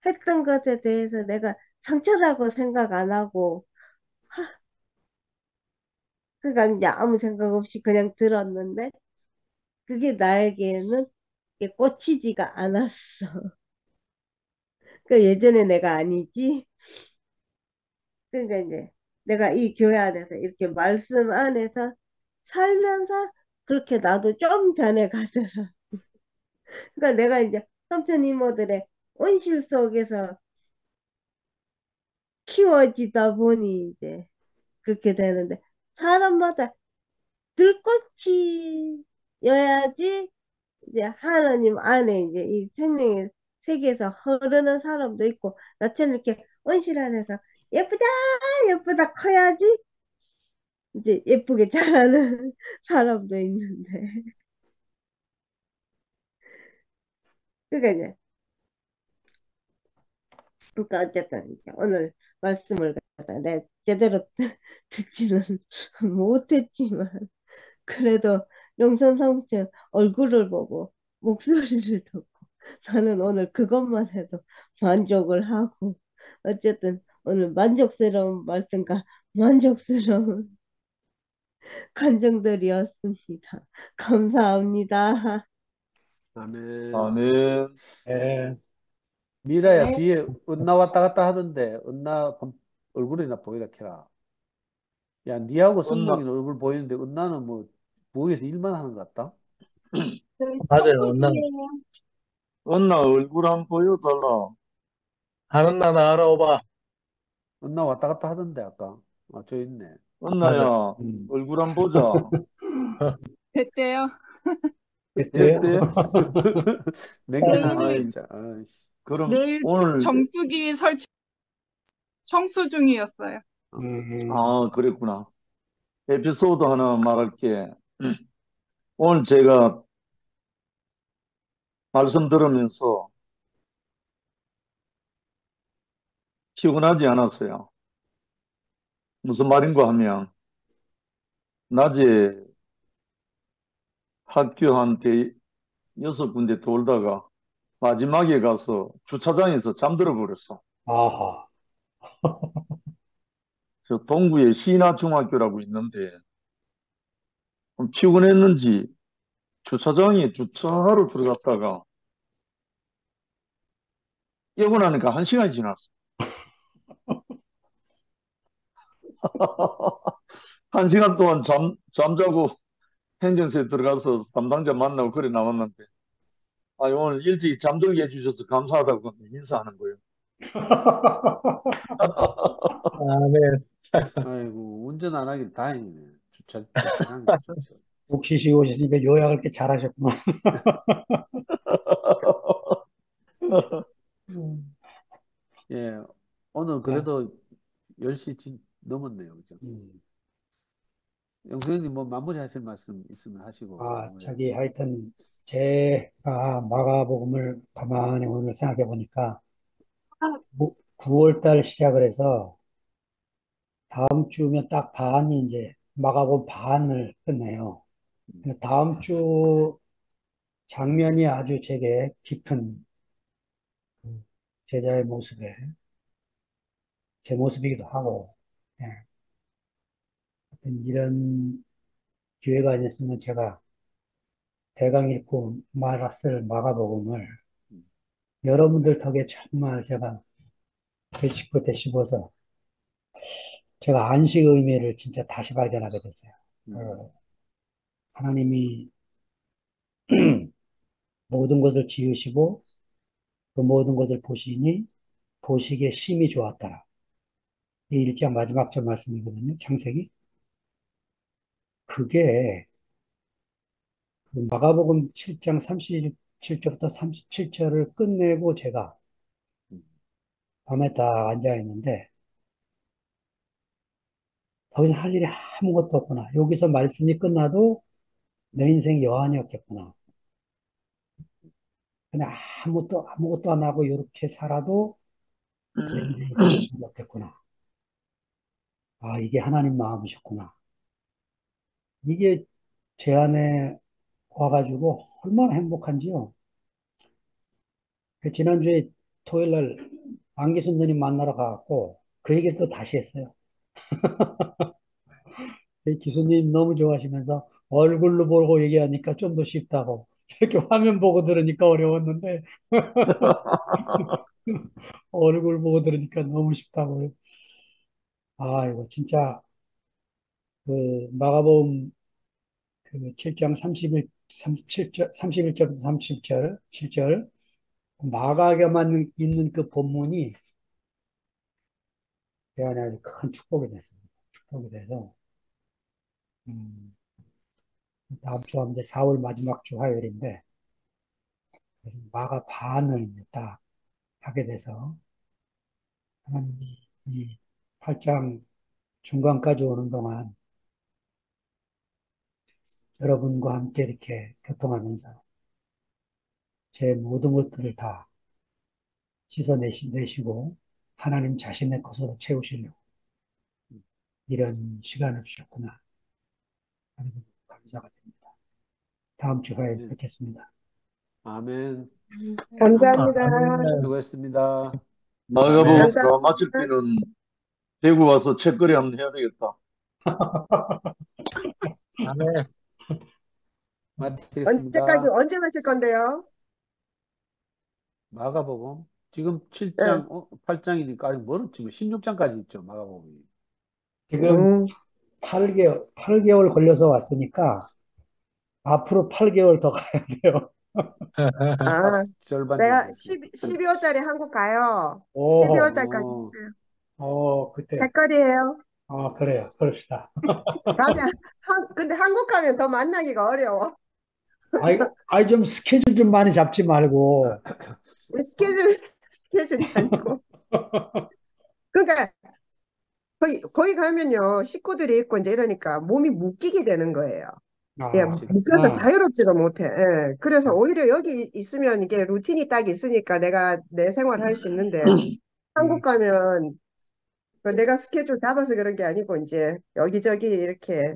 했던 것에 대해서 내가 상처라고 생각 안 하고 그러니까 이제 아무 생각 없이 그냥 들었는데 그게 나에게는 이게 꽂히지가 않았어. 그 예전에 내가 아니지. 그러니까 이제 내가 이 교회 안에서 이렇게 말씀 안에서 살면서 그렇게 나도 좀 변해가더라. 그러니까 내가 이제 삼촌 이모들의 온실 속에서 키워지다 보니 이제 그렇게 되는데 사람마다 들꽃이여야지 이제 하나님 안에 이제 이 생명의 세계에서 흐르는 사람도 있고 나처럼 이렇게 온실 안에서 예쁘다 예쁘다 커야지 이제 예쁘게 자라는 사람도 있는데 그러니까 이제 그러니까 어쨌든 이제 오늘 말씀을 갖다 내가 제대로 듣지는 못했지만 그래도 영선 삼촌 얼굴을 보고 목소리를 듣고 나는 오늘 그것만 해도 만족을 하고 어쨌든 오늘 만족스러운 말씀과 만족스러운 감정들이었습니다. 감사합니다. 아멘. 아멘. 예, 미라야, 네. 뒤에 은나 왔다 갔다 하던데, 은나 얼굴이나 보이라 캐라. 야, 니하고 은나, 성령이는 얼굴 보이는데, 은나는 뭐, 부엌에서 일만 하는 것 같다? 저희 맞아요. 청소 언나, 중이에요. 은나 얼굴 한번 보여달라. 하는 나나 알아오봐. 은나 왔다 갔다 하던데, 아까. 아, 저 있네. 맞아. 은나야, 음. 얼굴 한번 보자. 됐대요. 됐대요. 됐대? 맹견하네, 아이, 진짜. 아이씨. 그럼 내일 오늘, 정수기 설치 청소 중이었어요. 아, 그랬구나. 에피소드 하나 말할게. 오늘 제가 말씀 들으면서 피곤하지 않았어요. 무슨 말인가 하면, 낮에 학교 한 여섯 군데 돌다가 마지막에 가서 주차장에서 잠들어 버렸어. 아하. 저 동구에 신화중학교라고 있는데 좀 피곤했는지 주차장에 주차하러 들어갔다가 깨고 나니까 한 시간이 지났어. 한 시간 동안 잠자고 행정소에 들어가서 담당자 만나고 그래 나왔는데 아, 오늘 일찍 잠들게 해주셔서 감사하다고 인사하는 거예요. 아멘. 아이고, 운전 안 하길 다행이네. 주차장이 좋죠. 푹 쉬시고 오셨으니까 요약을 이렇게 잘하셨구나. 음, 예, 오늘 네. 그래도 10시 넘었네요. 그죠? 영수님 뭐 마무리 하실 말씀 있으면 하시고 마무리하죠. 자기 하여튼 제가 마가복음을 가만히 오늘 생각해 보니까 9월 달 시작을 해서 다음 주면 딱 반이 이제 마가복음 반을 끝내요. 다음 주 장면이 아주 제게 깊은 제자의 모습에 제 모습이기도 하고, 예. 하여튼 이런 기회가 아니었으면 제가 대강 읽고 말았을 마가복음을 여러분들 덕에 정말 제가 되씹어서 제가 안식 의미를 진짜 다시 발견하게 됐어요. 하나님이 모든 것을 지으시고 그 모든 것을 보시니 보시기에 심히 좋았더라. 이 1장 마지막 절 말씀이거든요. 창세기. 그게 그 마가복음 7장 37절부터 37절을 끝내고 제가 밤에 딱 앉아 있는데 더 이상 할 일이 아무것도 없구나. 여기서 말씀이 끝나도 내 인생 여한이었겠구나. 그냥 아무것도 안 하고 이렇게 살아도 내 인생이 끝났겠구나. 아, 이게 하나님 마음이셨구나. 이게 제 안에 와가지고 얼마나 행복한지요. 지난주에 토요일 날 안기순 누님 만나러 가갖고 그 얘기를 또 다시 했어요. 기수님 너무 좋아하시면서 얼굴로 보고 얘기하니까 좀 더 쉽다고. 이렇게 화면 보고 들으니까 어려웠는데 얼굴 보고 들으니까 너무 쉽다고. 아, 이거 진짜 그 마가복음 그 7장 37절, 31절부터 37절, 7절 마가에만 있는 그 본문이 제 안에 아주 큰 축복이 됐습니다. 축복이 돼서 다음 주 하면 이제 4월 마지막 주 화요일인데 그래서 마가 반을 이제 딱 하게 돼서 하나님이 이 8장 중간까지 오는 동안 여러분과 함께 이렇게 교통하면서 제 모든 것들을 다 씻어내시고 하나님 자신의 것으로 채우시려고 이런 시간을 주셨구나. 하나님 감사가 됩니다. 다음 주 화요일 아멘. 뵙겠습니다. 아멘. 감사합니다. 아멘. 수고했습니다. 마가복음 아멘. 다 마칠 때는 대구 와서 책거리 한번 해야 되겠다. 아멘. 언제까지, 마치겠습니다. 언제 하실 건데요? 마가복음. 지금 응. 7장, 8장이니까 아직 멀었지. 16장까지 있죠, 마가복음이. 지금 음. 8개월 걸려서 왔으니까 앞으로 8개월 더 가야 돼요. 아, 절반 내가 정도. 12월 달에 한국 가요. 오, 12월 달까지 어, 있어요. 그때. 책거리예요. 그래요. 그럽시다. 가면, 근데 한국 가면 더 만나기가 어려워. 좀 스케줄 좀 많이 잡지 말고. 우리 스케줄이 아니고. 그러니까, 거기 가면요, 식구들이 있고 이제 이러니까 몸이 묶이게 되는 거예요. 예, 그렇지. 묶여서 자유롭지가 못해. 예, 그래서 오히려 여기 있으면 이게 루틴이 딱 있으니까 내가 내 생활을 할 수 있는데, 한국 가면 내가 스케줄 잡아서 그런 게 아니고 이제 여기저기 이렇게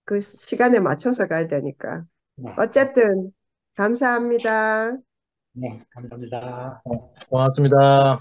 그 시간에 맞춰서 가야 되니까. 어쨌든 감사합니다. 네, 감사합니다. 고맙습니다.